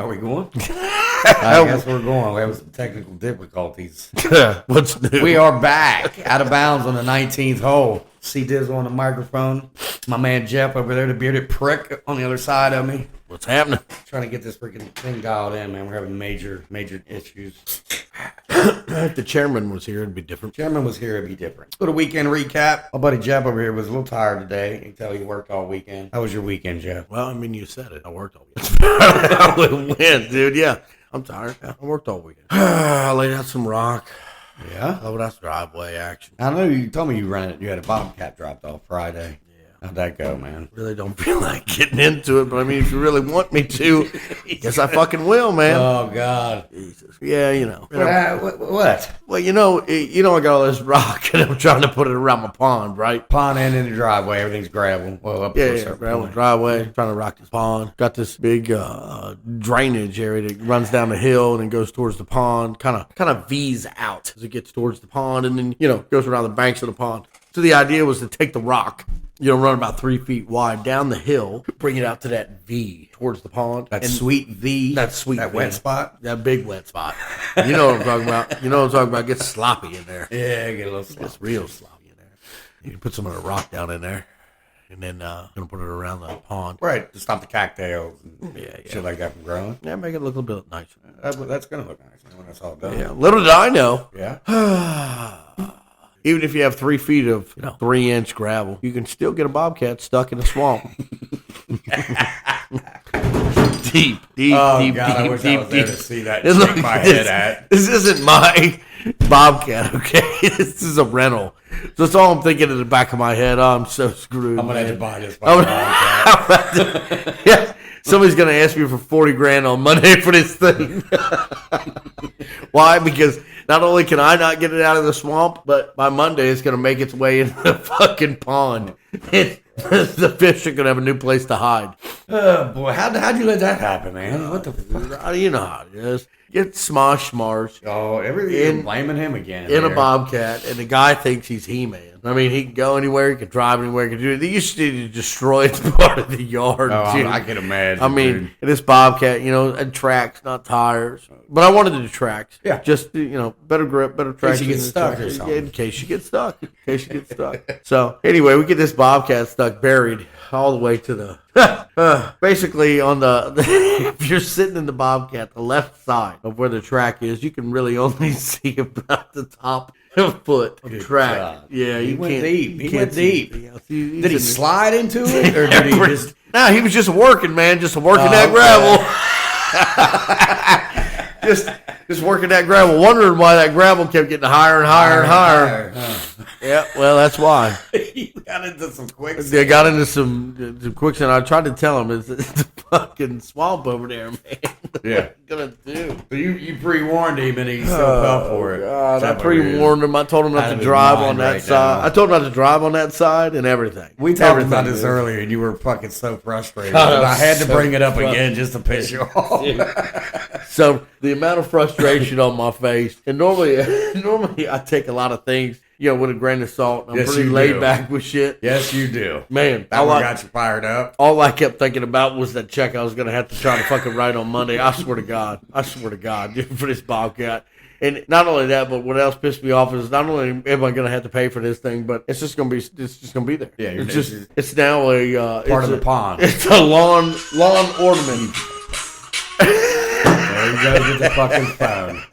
Are we going? I guess we're going. We have some technical difficulties. What's new? We are back. Out of bounds on the 19th hole. C Dizzle on the microphone. My man Jeff over there, the bearded prick on the other side of me. What's happening? Trying to get this freaking thing dialed in, man. We're having major issues. If the chairman was here, it'd be different. Chairman was here, it'd be different. Little weekend recap. My buddy Jeff over here was a little tired today. You can tell he worked all weekend. How was your weekend, Jeff? Well, I mean, you said it. I worked all weekend. I would win, dude. Yeah, I'm tired. Yeah, I worked all weekend. I laid out some rock. Yeah? Oh, that's driveway action. I know you told me you had a Bobcat dropped off Friday. How'd that go, man? Really don't feel like getting into it, but I mean, if you really want me to, guess I fucking will, man. Oh, God. Jesus. Yeah, you know. What? Well, you know, I got all this rock, and I'm trying to put it around my pond, right? Pond and in the driveway, everything's gravel. Well, up to a certain gravel point. driveway, trying to rock this pond. Got this big drainage area that runs down the hill and then goes towards the pond, kind of V's out as it gets towards the pond, and then, goes around the banks of the pond. So the idea was to take the rock, run about 3 feet wide down the hill, bring it out to that V towards the pond. That sweet V. That sweet That V. wet spot. That big wet spot. You know what I'm talking about. You know what I'm talking about. Gets sloppy in there. Yeah, get a little sloppy. Gets real sloppy in there. You can put some of the rock down in there. And then gonna put it around the pond. Right, to stop the cattails and Yeah. shit like that from growing. Yeah, make it look a little bit nicer. That's going to look nice when it's all done. Yeah. Little did I know. Yeah. Even if you have 3 feet of 3-inch gravel, you can still get a bobcat stuck in a swamp. deep. Oh, God, I wish I was there to see that and shake my head at. This isn't my bobcat, okay? This is a rental. So that's all I'm thinking in the back of my head. Oh, I'm so screwed. I'm going to have to buy this bobcat. Yeah. Somebody's going to ask me for $40,000 on Monday for this thing. Why? Because not only can I not get it out of the swamp, but by Monday it's going to make its way into the fucking pond. The fish are going to have a new place to hide. Oh, boy. How'd you let that happen, man? What the fuck? You know how it is. Get smarsh. Oh, everything blaming him again. In a bobcat, and the guy thinks he's He-Man. I mean, he can go anywhere, he can drive anywhere, he can do it. They used to destroy part of the yard. Oh, I can imagine. I mean, this bobcat, and tracks, not tires. But I wanted the tracks. Yeah. Just, better grip, better tracks. In case you get stuck or something. In case you get stuck. So, anyway, we get this bobcat stuck, buried all the way to the... basically, on the if you're sitting in the bobcat, the left side of where the track is, you can really only see about the top foot of track. God. Yeah, He went deep. He went see- deep. yeah, Did he slide into it, or did he just... No, he was just working, man. Just working that gravel. just working that gravel. Wondering why that gravel kept getting higher and higher and higher. Yeah, well, that's why. He got into some quicksand. They got into some quicksand. I tried to tell him it's a fucking swamp over there, man. Yeah. What are you gonna do? So you pre-warned him, and he still fell for it. God, I pre-warned him. I told him not to drive on that side. I told him not to drive on that side and everything. We talked about this earlier, and you were fucking so frustrated. And I had to bring it up again just to piss you off. So the amount of frustration on my face, and normally I take a lot of things, with a grain of salt. I'm pretty laid back with shit. Yes, you do. Man, that one got you fired up. All I kept thinking about was that check I was going to have to try to fucking write on Monday. I swear to God, for this bobcat. And not only that, but what else pissed me off is not only am I going to have to pay for this thing, but it's just going to be there. Yeah, it's now a part of the pond. It's a lawn ornament. There you go with the fucking phone.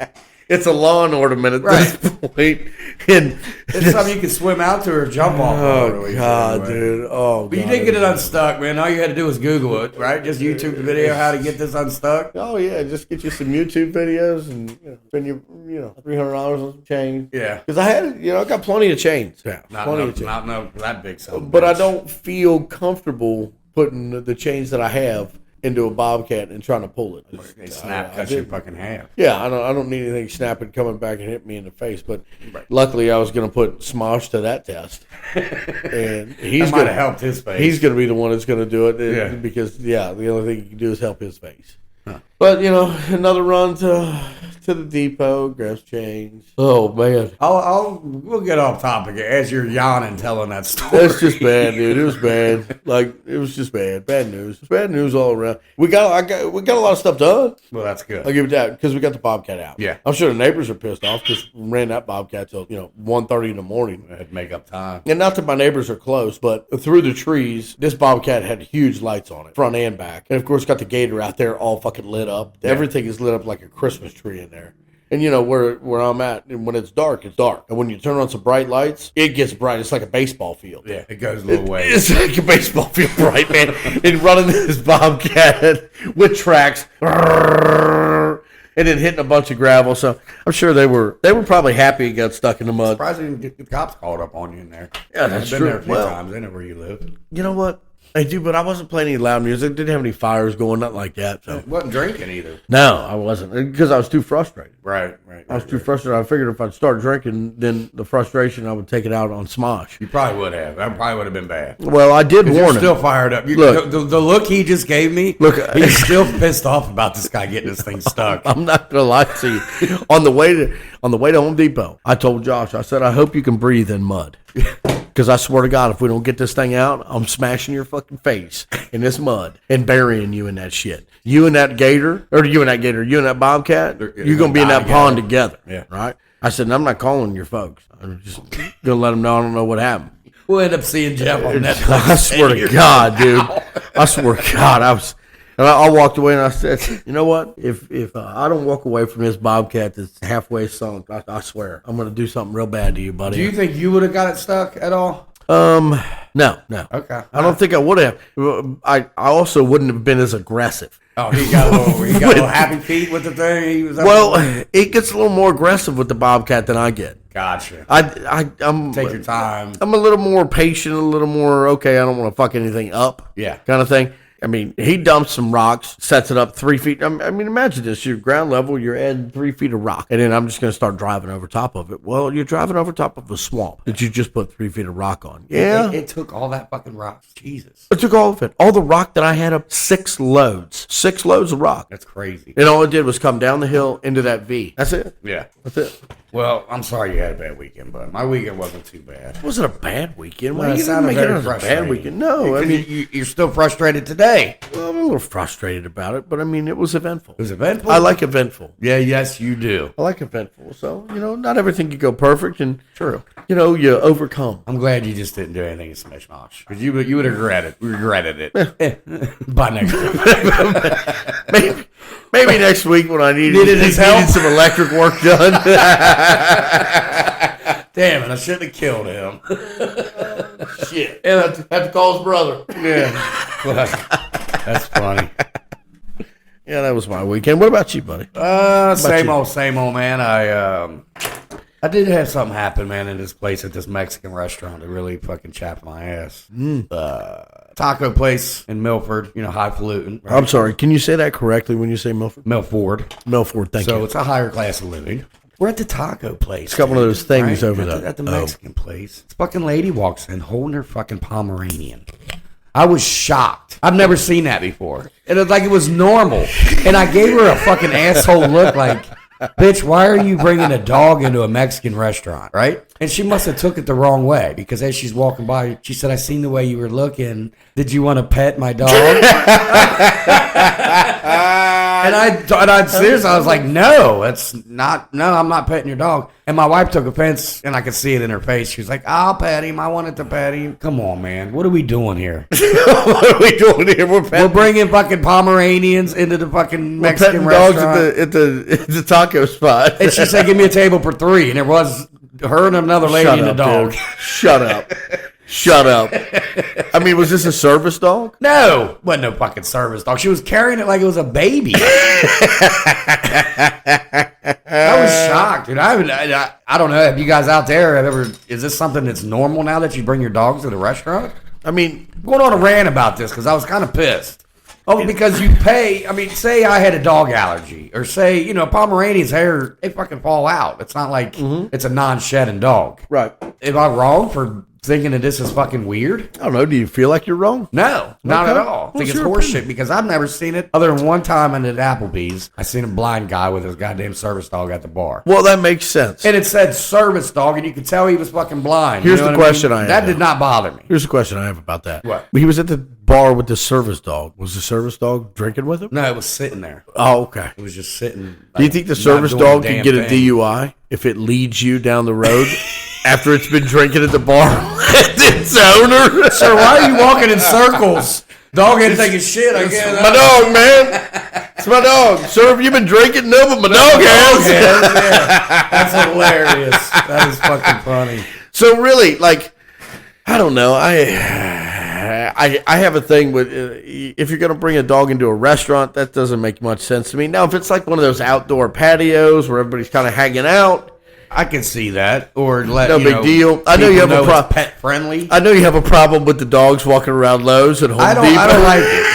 It's a lawn ornament at this point. And it's something you can swim out to or jump off. Oh, God, dude. Oh, God. But you did get it unstuck, man. All you had to do was Google it, right? Just YouTube the video how to get this unstuck. Oh, yeah. Just get you some YouTube videos and spend your, $300 on some chains. Yeah. Because I got plenty of chains. Yeah. Not that big something. But I don't feel comfortable putting the chains that I have into a bobcat and trying to pull it. Cut your fucking half. Yeah, I don't need anything snapping coming back and hit me in the face. But luckily, I was going to put Smosh to that test, and he's going to help his face. He's going to be the one that's going to do it because the only thing he can do is help his face. Huh. But another run to to the depot, grab change. Oh, man. We'll get off topic as you're yawning telling that story. That's just bad, dude. It was bad. Like, it was just bad. Bad news. Bad news all around. We got a lot of stuff done. Well, that's good. I'll give it that because we got the Bobcat out. Yeah. I'm sure the neighbors are pissed off because we ran that Bobcat till 1:30 in the morning. I had to make up time. And not that my neighbors are close, but through the trees, this Bobcat had huge lights on it, front and back. And of course, got the gator out there all fucking lit up. Yeah. Everything is lit up like a Christmas tree in there. And where I'm at, and when it's dark, it's dark. And when you turn on some bright lights, it gets bright. It's like a baseball field. Yeah, it goes a little way. It's like a baseball field bright, man. And running this Bobcat with tracks. And then hitting a bunch of gravel. So I'm sure they were probably happy it got stuck in the mud. Surprised they didn't get the cops called up on you in there. Yeah, that's I've been true. there a few times. They know where you live. You know what? I do, but I wasn't playing any loud music. Didn't have any fires going, nothing like that. So wasn't drinking either. No, I wasn't because I was too frustrated. Right. I was too frustrated. I figured if I'd start drinking, then the frustration I would take it out on Smosh. You probably would have. That probably would have been bad. Well, I did warn you're him. Still fired up. Look, the look he just gave me. Look, he's still pissed off about this guy getting this thing stuck. I'm not gonna lie to you. On the way to Home Depot, I told Josh, I said, I hope you can breathe in mud. Because I swear to God, if we don't get this thing out, I'm smashing your fucking face in this mud and burying you in that shit. You and that Bobcat, you're going to be in that pond together. Yeah. Right? I said, I'm not calling your folks. I'm just going to let them know I don't know what happened. We'll end up seeing Jeff on Netflix. I swear to God, dude. I swear to God, I walked away and I said, you know what? If I don't walk away from this Bobcat that's halfway sunk, I swear I'm going to do something real bad to you, buddy. Do you think you would have got it stuck at all? No. Okay. I don't think I would have. I also wouldn't have been as aggressive. Oh, he got a little happy feet with the thing. He was it gets a little more aggressive with the Bobcat than I get. Gotcha. I'm take your time. I'm a little more patient, a little more okay. I don't want to fuck anything up. Yeah, kind of thing. I mean, he dumps some rocks, sets it up 3 feet. I mean, imagine this. You're ground level, you're adding 3 feet of rock. And then I'm just going to start driving over top of it. Well, you're driving over top of a swamp that you just put 3 feet of rock on. Yeah. It took all that fucking rock. Jesus. It took all of it. All the rock that I had up, 6 loads. 6 loads of rock. That's crazy. And all it did was come down the hill into that V. That's it. Yeah. That's it. Well, I'm sorry you had a bad weekend, but my weekend wasn't too bad. It wasn't a bad weekend. Well, Why it you sounded make it very as a bad frustrating. weekend? No, I mean, you're still frustrated today. Well, I'm a little frustrated about it, but I mean, it was eventful. It was eventful? I like eventful. Yeah, yes, you do. I like eventful. So, not everything can go perfect, and true. You overcome. I'm glad you just didn't do anything in Smash Mosh, because you would have regretted it. By next week. Maybe next week when I needed some electric work done. Damn it, I shouldn't have killed him. Shit. And I have to call his brother. Yeah. That's funny. Yeah, that was my weekend. What about you, buddy? Same old, man. I did have something happen, man, in this place at this Mexican restaurant that really fucking chapped my ass. Taco place in Milford, highfalutin. Right? I'm sorry. Can you say that correctly when you say Milford? Milford, thank you. So it's a higher class of living. We're at the taco place. It's got one of those things over there. At the Mexican place. This fucking lady walks in holding her fucking Pomeranian. I was shocked. I've never seen that before. It was like it was normal. And I gave her a fucking asshole look like, bitch, why are you bringing a dog into a Mexican restaurant, right? And she must have took it the wrong way because as she's walking by, she said, I seen the way you were looking. Did you want to pet my dog? And I seriously, I was like, no, I'm not petting your dog. And my wife took offense, and I could see it in her face. She was like, I'll pet him. I wanted to pet him. Come on, man. What are we doing here? What are we doing here? We're bringing fucking Pomeranians into the fucking Mexican restaurant. Dogs at the taco spot. And she said, give me a table for 3. And there was her and another lady and a dog. Dude. Shut up. Shut up. I mean, was this a service dog? No. Wasn't no fucking service dog. She was carrying it like it was a baby. I was shocked, dude. I don't know. Have you guys out there is this something that's normal now that you bring your dogs to the restaurant? I mean, I'm going on a rant about this because I was kind of pissed. Oh, because you pay, say I had a dog allergy or say, Pomeranian's hair, they fucking fall out. It's not like it's a non-shedding dog. Right. Am I wrong for thinking that this is fucking weird? I don't know. Do you feel like you're wrong? No, not Okay. at all. I think What's it's your horseshit because I've never seen it other than one time at Applebee's. I seen a blind guy with his goddamn service dog at the bar. Well, that makes sense. And it said service dog, and you could tell he was fucking blind. Here's You know the what question I I mean? have That did now. not bother me. Here's the question I have about that. What? He was at the bar with the service dog. Was the service dog drinking with him? No, it was sitting there. Oh, okay. It was just sitting. Do you think the service dog can get a DUI if it leads you down the road after it's been drinking at the bar with its owner? Sir, why are you walking in circles? Dog ain't taking shit, I guess. My dog, man. It's my dog. Sir, have you been drinking? No, but my dog has. Yeah. That's hilarious. That is fucking funny. So really, like, I don't know. I have a thing with if you're going to bring a dog into a restaurant, that doesn't make much sense to me. Now, if it's like one of those outdoor patios where everybody's kind of hanging out, I can see that. Or let no big deal. I know you have a problem. Pet friendly. I know you have a problem with the dogs walking around Lowe's and Home Depot. I don't like it.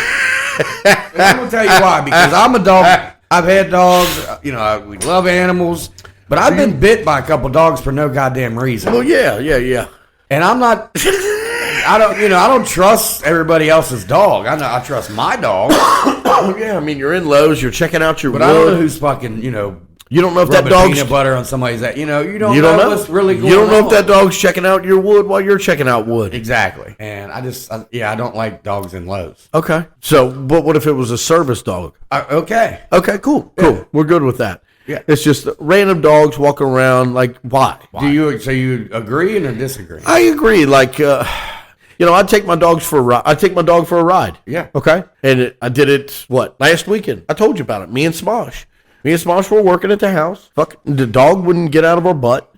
And I'm gonna tell you why. Because I'm a dog. I've had dogs. We love animals, but I've been bit by a couple dogs for no goddamn reason. Well, yeah. And I'm not. I don't trust everybody else's dog. I trust my dog. Oh, yeah. I mean, you're in Lowe's. You're checking out your wood. But I don't know who's fucking. You don't know if that rubbing dog's peanut butter on somebody's that. You don't know know what's really going on. You don't know if that dog's checking out your wood while you're checking out wood. Exactly. And I don't like dogs in Lowe's. Okay. So, but what if it was a service dog? Okay. Okay, cool. Yeah. We're good with that. Yeah. It's just random dogs walking around. Like, why? Do you agree or disagree? I agree. Like, I'd take my dogs for a ride. I'd take my dog for a ride. Yeah. Okay. And I did it, last weekend. I told you about it. Me and Smosh. Me and Smosh were working at the house. Fuck, the dog wouldn't get out of our butt.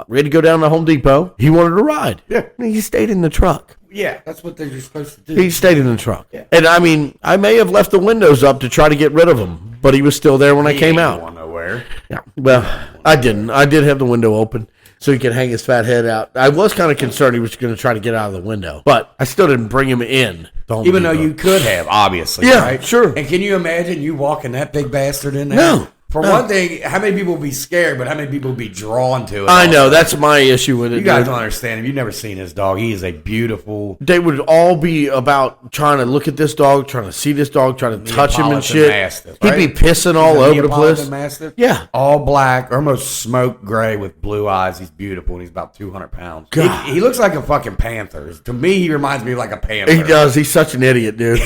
We had to go down to Home Depot. He wanted to ride. Yeah. And he stayed in the truck. Yeah, that's what they're supposed to do. He stayed in the truck. Yeah. And I mean, I may have left the windows up to try to get rid of him, but he was still there when I came out. Going nowhere. Yeah. Well, I didn't. I did have the window open so he could hang his fat head out. I was kind of concerned he was going to try to get out of the window, but I still didn't bring him in. Even though you could have, obviously. Yeah, right? sure. And can you imagine you walking that big bastard in there? No. For one thing, how many people would be scared, but how many people would be drawn to it? I know. That's my issue with it. You guys dude. don't understand. If you've never seen his dog, he is a beautiful. They would all be about trying to look at this dog, trying to see this dog, trying to touch him and Neapolitan shit. Mastiff, He'd right? be pissing all He's a over the Neapolitan place. Mastiff? Yeah. All black, almost smoke gray with blue eyes. He's beautiful, and he's about 200 pounds. God. He looks like a fucking panther. To me, he reminds me of like a panther. He does. He's such an idiot, dude.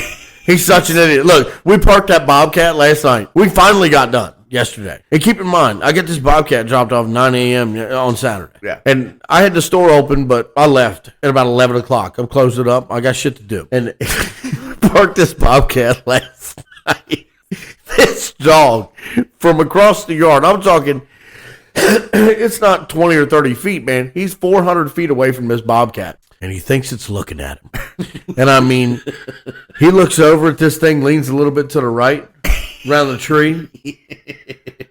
He's such an idiot. Look, we parked that Bobcat last night. We finally got done yesterday. And keep in mind, I get this Bobcat dropped off 9 a.m. on Saturday. Yeah. And I had the store open, but I left at about 11 o'clock. I closed it up. I got shit to do. And parked this Bobcat last night. This dog from across the yard, I'm talking, it's not 20 or 30 feet, man. He's 400 feet away from this Bobcat. And he thinks it's looking at him. And I mean, he looks over at this thing, leans a little bit to the right, around the tree,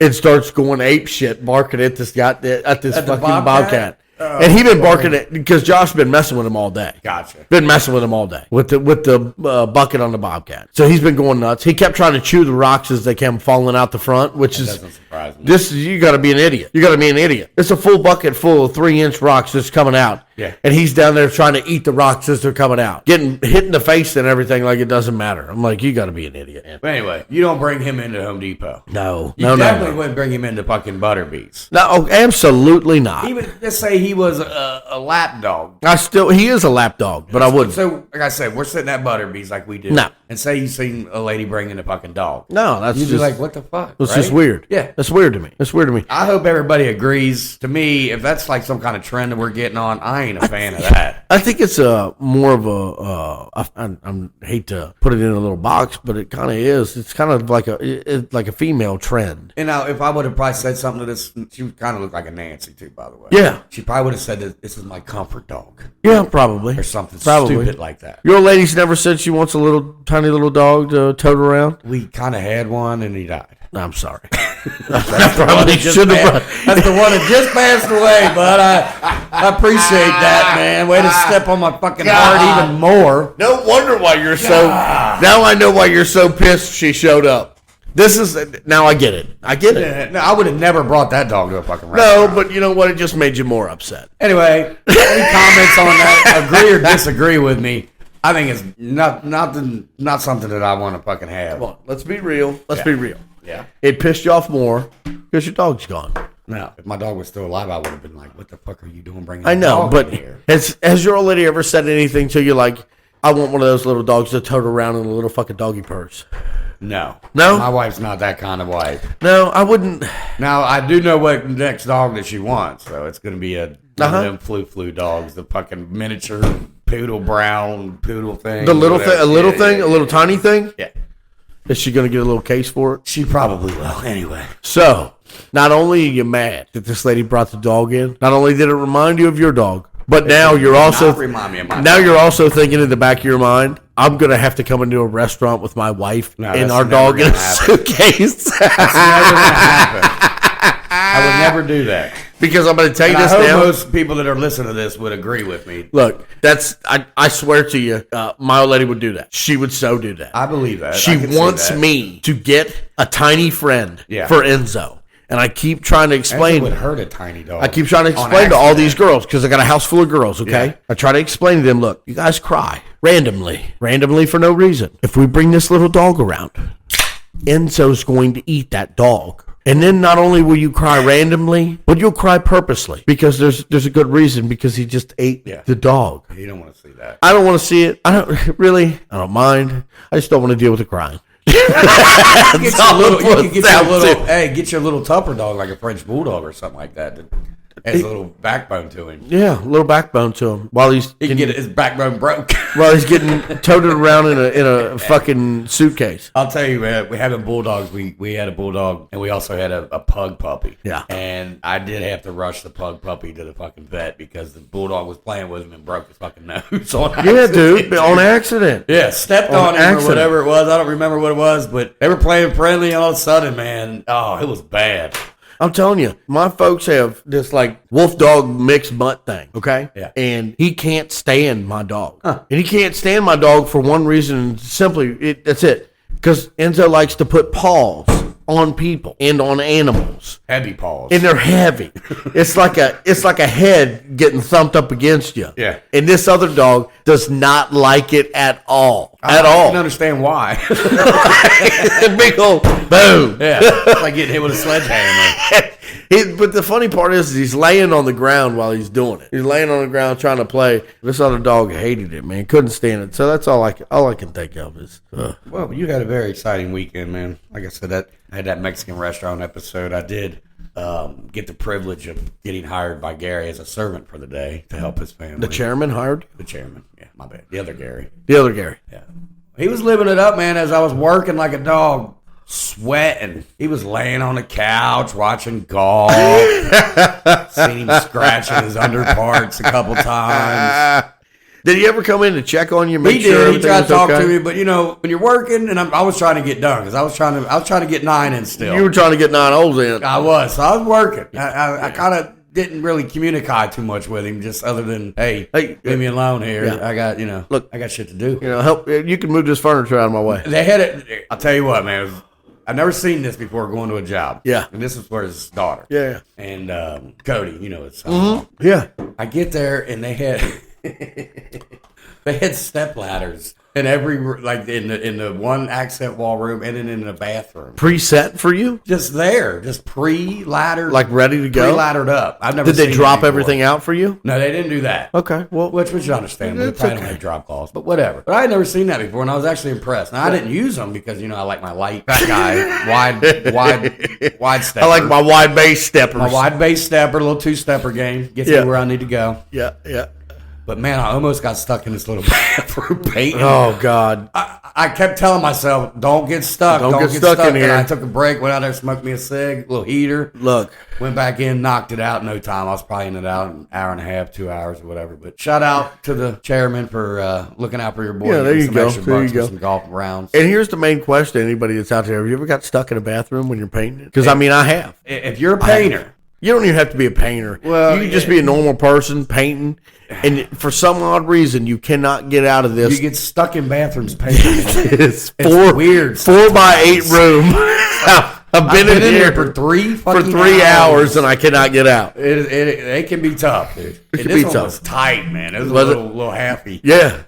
and starts going ape shit, barking at this fucking Bobcat. And he been barking it because Josh been messing with him all day. Gotcha. Been messing with him all day with the bucket on the Bobcat. So he's been going nuts. He kept trying to chew the rocks as they came falling out the front, which is Doesn't surprise me. you got to be an idiot. You got to be an idiot. It's a full bucket full of 3-inch rocks that's coming out. Yeah. And he's down there trying to eat the rocks as they're coming out, getting hit in the face and everything like it doesn't matter. I'm like, you got to be an idiot. Man. But anyway, you don't bring him into Home Depot. No, You definitely wouldn't bring him into fucking Butterbees. No, absolutely not. Even let's say he was a lap dog. He is a lap dog, but I wouldn't. So, like I said, we're sitting at Butterbees like we do. No. And say you seen a lady bringing a fucking dog. No, that's You'd be just like, what the fuck? that's right? just weird. Yeah. That's weird to me. That's weird to me. I hope everybody agrees. To me, if that's like some kind of trend that we're getting on, I ain't a fan of that. I think it's more of I hate to put it in a little box, but it kind of is. It's kind of like a female trend. And now, if I would have probably said something to this, she kind of looked like a Nancy too, by the way. Yeah. She probably would have said that this is my comfort dog Yeah, probably. or something Probably. stupid like that. Your old lady's never said she wants a little tiny little dog to tote around. We kind of had one and he died. I'm sorry. That's the one that just passed- that's the one that just passed away, but I appreciate that, man. Way to step on my fucking heart even more. No wonder why you're so. Now I know why you're so pissed she showed up. This is now I get it. I get it. Yeah, no, I would have never brought that dog to a fucking No, restaurant. but you know what? It just made you more upset. Anyway, any comments on that? Agree or disagree with me? I think it's not something that I want to fucking have. Come on, let's be real. Let's be real. Yeah. It pissed you off more because your dog's gone. No, if my dog was still alive, I would have been like, "What the fuck are you doing bringing?" I know, dog but in here? has your old lady ever said anything to you like, "I want one of those little dogs to tote around in a little fucking doggy purse"? No, No? my wife's not that kind of wife. No, I wouldn't. Now I do know what next dog that she wants, so it's gonna be one of them flu dogs, the fucking miniature poodle brown poodle thing. The little whatever. thing, a little tiny thing. Yeah, Is she gonna get a little case for it? she probably will. Anyway, So, not only are you mad that this lady brought the dog in, not only did it remind you of your dog, but now you're also not remind me of my now you're also thinking in the back of your mind, I'm gonna have to come into a restaurant with my wife No, and that's our never dog in a gonna happen. suitcase. Never gonna happen. I would never do that. Because I'm gonna tell you And I this hope now. most people that are listening to this would agree with me. Look, I swear to you, my old lady would do that. She would so do that. I believe that. She I can see wants that. me to get a tiny friend Yeah. for Enzo. And I keep trying to It explain. would hurt a tiny dog. I keep trying to On explain to all accident. these girls because I got a house full of girls, okay? Yeah. I try to explain to them, look, you guys cry randomly for no reason. If we bring this little dog around, Enzo's going to eat that dog. And then not only will you cry randomly, but you'll cry purposely because there's a good reason because he just ate the dog. You don't want to see that. I don't want to see it. I don't mind. I just don't want to deal with the crying. Get you a little, you can get Down your little, to. hey, get your little Tupper dog like a French bulldog or something like that. That has a little backbone to him. Yeah, a little backbone to him while he's He can get his backbone broke. while he's getting toted around in a fucking suitcase. I'll tell you, man, we having bulldogs. We had a bulldog, and we also had a pug puppy. Yeah. And I did have to rush the pug puppy to the fucking vet because the bulldog was playing with him and broke his fucking nose on Yeah, accident. dude, on accident. Yeah, stepped On on him accident. or whatever it was. I don't remember what it was, but they were playing friendly, and all of a sudden, man, oh, it was bad. I'm telling you, my folks have this like wolf dog mixed mutt thing, okay? Yeah. And he can't stand my dog. And he can't stand my dog for one reason, simply, that's it. Because Enzo likes to put paws on people and on animals. Heavy paws. And they're heavy. It's like a head getting thumped up against you. Yeah. And this other dog does not like it at all. I can understand why. Big old boom. Yeah, it's like getting hit with a sledgehammer. But the funny part is he's laying on the ground while he's doing it. He's laying on the ground trying to play. This other dog hated it, man. Couldn't stand it. So that's all I can think of is. Well, you had a very exciting weekend, man. Like I said, I had that Mexican restaurant episode. I did get the privilege of getting hired by Gary as a servant for the day to help his family. The chairman hired? The chairman. Yeah, my bad. The other Gary. The other Gary. Yeah. He was living it up, man, as I was working like a dog, sweating. He was laying on the couch watching golf. Seen him scratching his underparts a couple times. Did he ever come in to check on you? Make He sure did. He everything tried was to talk okay? to me, but you know, when you're working, and I was trying to get done because I was trying to get 9 in still. You were trying to get 9 holes in. I was. So I was working. I kind of didn't really communicate too much with him, just other than, hey, leave me alone here. Yeah. I got, Look, I got shit to do. You know, help. You can move this furniture out of my way. They had it. I'll tell you what, man. I've never seen this before going to a job. Yeah. And this is for his daughter. Yeah. And Cody, it's. Yeah. I get there and they had they had step ladders in every like in the one accent wall room and then in the bathroom. Preset for you? Just there, just pre-laddered, Like ready to go? pre-laddered up. I've never. Did they seen drop it before. everything out for you? No, they didn't do that. Okay. Well, Which you understand. They It's probably okay. don't have drop calls, but whatever. But I had never seen that before, and I was actually impressed. Now I didn't use them because I like my light fat guy, wide stepper. I like my wide base steppers. my wide base stepper, little 2-stepper game gets Yeah. me where I need to go. Yeah. Yeah. But man, I almost got stuck in this little bathroom painting. Oh God. I kept telling myself, "Don't get stuck. Don't get stuck stuck in here." And I took a break, went out there, smoked me a cig, little heater. Look. Went back in, knocked it out in no time. I was probably in it out in an hour and a half, 2 hours, or whatever. But shout out to the chairman for looking out for your boy. Yeah, there getting you some go. extra There you bucks go. and some golf rounds. And here's the main question: anybody that's out there, have you ever got stuck in a bathroom when you're painting it? Because I mean, I have. If you're a painter You don't even have to be a painter. Well, you can just be a normal person painting, and for some odd reason, you cannot get out of this. You get stuck in bathrooms painting. It's weird. 4x8 room. I've been in here for 3 hours, and I cannot get out. It can be tough, dude. It can this be one tough. was tight, man. It was Was a it? little happy. Yeah.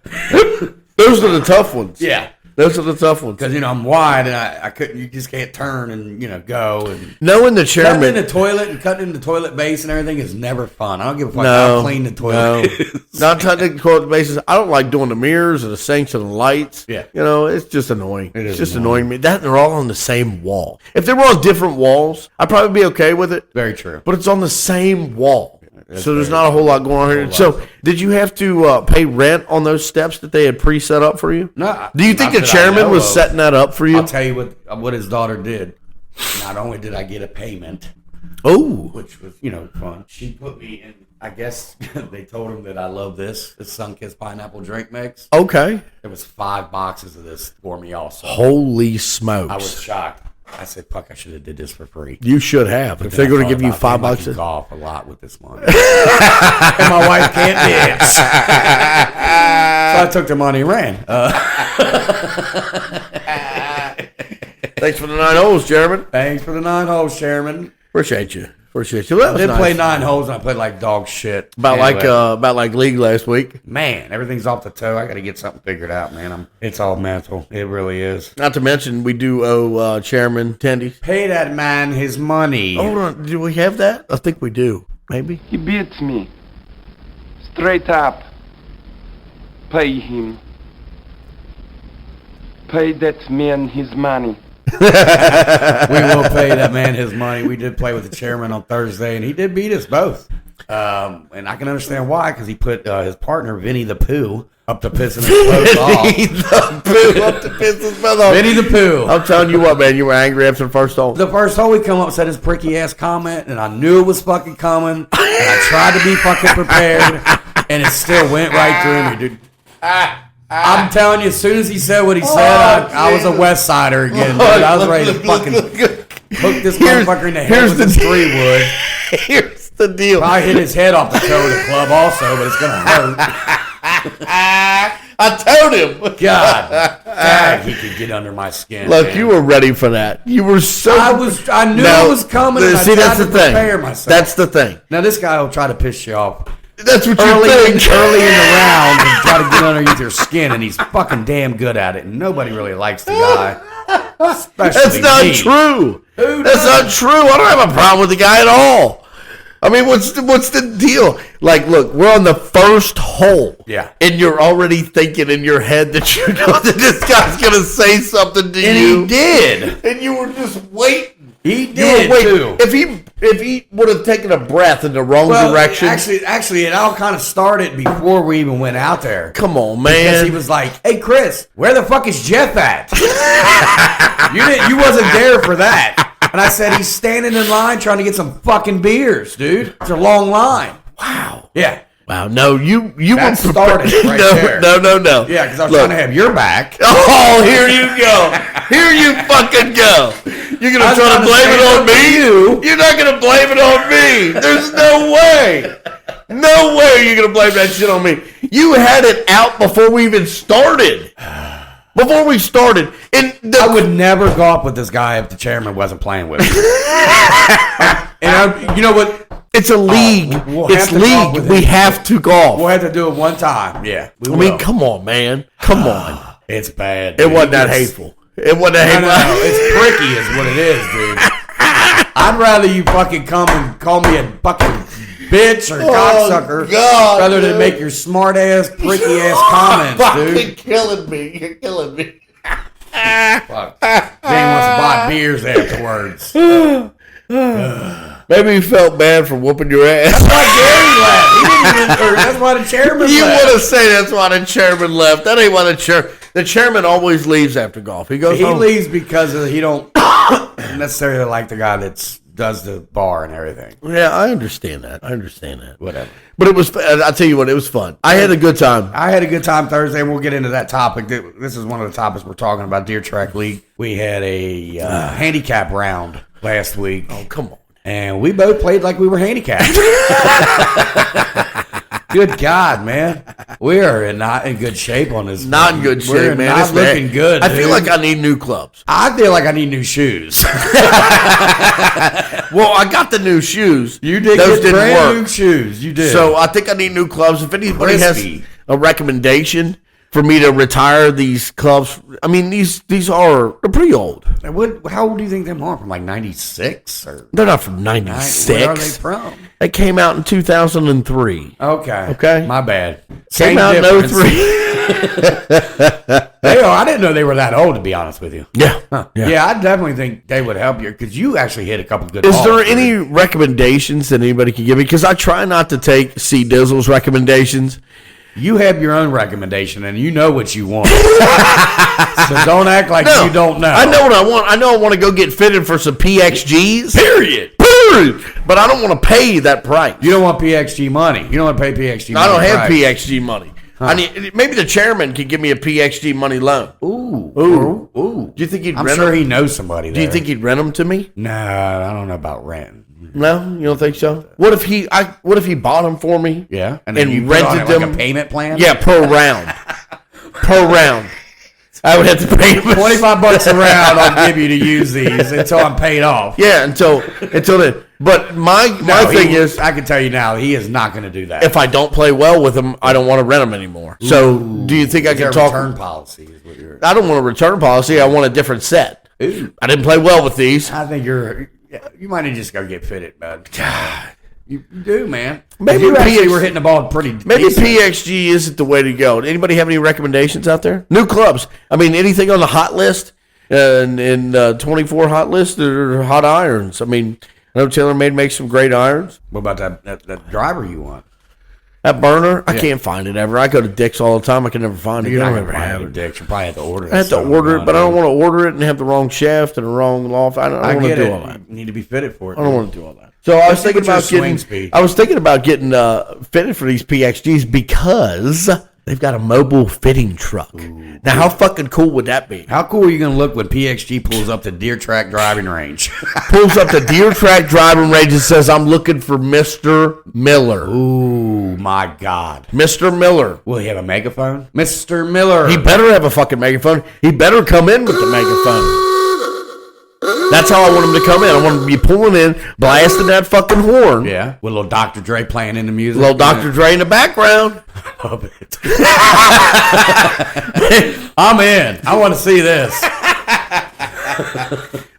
Those are the tough ones. Yeah. Those are the tough ones. Because, I'm wide and I couldn't, you just can't turn and, go. And Knowing the cutting chairman. in the toilet and cutting in the toilet base and everything is never fun. I don't give a fuck No, how clean the toilet is. Not touching toilet bases. I don't like doing the mirrors or the sinks and the lights. Yeah. It's just annoying. It's just annoying me. That and they're all on the same wall. If they were on different walls, I'd probably be okay with it. Very true. But it's on the same wall. That's So there's very not a whole lot going on here. lot. So did you have to pay rent on those steps that they had pre-set up for you? No, Do you think not the that I chairman know was of. setting that up for you? I'll tell you what his daughter did. Not only did I get a payment, Oh. which was, fun. She put me in, I guess they told him that I love this Sunkist pineapple drink mix. Okay. There was 5 boxes of this for me also. Holy smokes. I was shocked. I said, fuck, I should have did this for free. You should have. If they're going to give you $5. Golf a lot with this money. And my wife can't dance. So I took the money and ran. Thanks for the 9 holes, Chairman. Thanks for the 9 holes, Chairman. Appreciate you. Well, I did play 9 holes and I played like dog shit. about Anyway, like league last week. man, everything's off the toe. I got to get something figured out, man. It's all mental. It really is. Not to mention, we do owe Chairman Tendy. Pay that man his money. Hold on, do we have that? I think we do. Maybe. He beats me. Straight up. Pay him. Pay that man his money. We will pay that man his money. We did play with the chairman on Thursday, and he did beat us both. And I can understand why, because he put his partner, Vinny the Pooh, up to pissing his clothes off. Vinny the Pooh up to piss his mouth off. Vinny the Pooh. I'm telling you what, man, you were angry after the first hole. The first hole, he come up and said his pricky ass comment, and I knew it was fucking coming, and I tried to be fucking prepared, and it still went right through me, dude. I'm telling you, as soon as he said what he said, I was a West Sider again, dude. I was ready to fucking hook this motherfucker in the head with this 3-wood. Here's the deal. I hit his head off the toe of the club also, but it's going to hurt. I told him. God, he could get under my skin. Look, man. you were ready for that. You were so. I knew it was coming. And See, I that's tried the to thing. prepare myself. That's the thing. Now this guy will try to piss you off That's what early you in think. the round and try to get underneath your skin, and he's fucking damn good at it. And nobody really likes the guy. That's not me. true. Who That's does? not true. I don't have a problem with the guy at all. I mean, what's the deal? Like, look, we're on the first hole. Yeah. And you're already thinking in your head that you know that this guy's going to say something to And you. he did. And you were just waiting. He You did were waiting. too. If he would have taken a breath in the wrong direction. Actually, it all kind of started before we even went out there. Come on, Because man. he was like, "Hey, Chris, where the fuck is Jeff at? You wasn't there for that." And I said, "He's standing in line trying to get some fucking beers, dude. It's a long line." Wow. Yeah, Wow. No, you That were started right no, there. No. yeah, because I was Look. trying to have your back. Oh, here you go. Here you fucking go. You're going I to was try to trying to blame stand it up on for me? you. You're not going to blame it on me. There's no way. No way you're going to blame that shit on me. You had it out before we even started. Before we started. And I would never go up with this guy if the chairman wasn't playing with me. You know what? it's a league. we'll It's have to golf league. with We him. have to golf. We'll have to do it one time. Yeah, we I will. mean, come on, man. Come on. It's bad. It dude. wasn't that It's- hateful. It wasn't that No, hateful. it's pricky is what it is, dude. I'd rather you fucking come and call me a fucking bitch or cocksucker God, rather than dude. make your smart ass, pricky ass comments, Fucking dude. killing me. You're killing me. Fuck. Then he wants to buy beers afterwards. Maybe you felt bad for whooping your ass. That's why Gary left. He didn't even, or that's why the chairman You left. want to say that's why the chairman left. That ain't why the chairman always leaves after golf. He goes He home. leaves because he don't necessarily like the guy that does the bar and everything. Yeah, I understand that. Whatever. But it was, I'll tell you what, it was fun. I had a good time. I had a good time Thursday, and we'll get into that topic. This is one of the topics we're talking about, Deer Track League. We had a handicap round last week. Oh, come on. And we both played like we were handicapped. Good God, man. We are not in good shape on this. Not in good shape, We're man. not It's looking bad. good, I feel dude. like I need new clubs. I feel like I need new shoes. Well, I got the new shoes. You did Those get didn't brand work. new shoes. You did. So I think I need new clubs. If anybody Crispy. has a recommendation for me to retire these clubs, I mean they're pretty old. How old do you think them are? From like 96? Or They're not from '96. where are they from? They came out in 2003. Okay. Okay. My bad. Came out in difference. 03. They are. I didn't know they were that old, to be honest with you. Yeah. Huh. Yeah. Yeah, I definitely think they would help you because you actually hit a couple good Is balls, there dude. any recommendations that anybody can give me? Because I try not to take C Dizzle's recommendations. You have your own recommendation and you know what you want. So don't act like you don't know. I know what I want. I know I want to go get fitted for some PXGs. Period. But I don't want to pay that price. You don't want PXG money. You don't want to pay PXG money. I don't have right. PXG money. I need maybe the chairman can give me a PXG money loan. Ooh. Do you think he'd I'm rent sure them? he knows somebody there. Do you think he'd rent them to me? No, I don't know about rent. No, you don't think so? What if he bought them for me? Yeah. And then you put on rented it like them a payment plan? Yeah, per round. Per round. I would have to pay him $25 a round I'll give you to use these until I'm paid off. Yeah, until then. But my thing is, I can tell you now, he is not going to do that. if I don't play well with them, I don't want to rent them anymore. So, do you think I can talk? Return policy is what you're. I don't want a return policy. I want a different set. Ooh. I didn't play well with these. I think you might need to just go get fitted, bud. You do, man. Maybe you actually PX were hitting the ball pretty. Maybe decent. PXG isn't the way to go. Anybody have any recommendations out there? New clubs. I mean, anything on the hot list in 24 hot list or hot irons. I mean, I know TaylorMade makes some great irons. What about that driver you want? That burner, I can't find it ever. I go to Dick's all the time. I can never find it. You I don't never ever have have it. Dick. You probably have to order it. I have to order it, but I don't want to order it and have the wrong shaft and the wrong loft. I don't want to get do it. all that. You need to be fitted for it. I don't want to do all that. So I was thinking with your about swing getting. speed. I was thinking about getting fitted for these PXGs because they've got a mobile fitting truck. Now, how fucking cool would that be? How cool are you going to look when PXG pulls up the Deer Track driving range? Pulls up the Deer Track driving range and says, "I'm looking for Mr. Miller." Ooh, my God. Mr. Miller. Will he have a megaphone? Mr. Miller. He better have a fucking megaphone. He better come in with the megaphone. That's how I want him to come in. I want him to be pulling in, blasting that fucking horn. Yeah, with a little Dr. Dre playing in the music. Little Dr. Dre in the background. Love it. I'm in. I want to see this.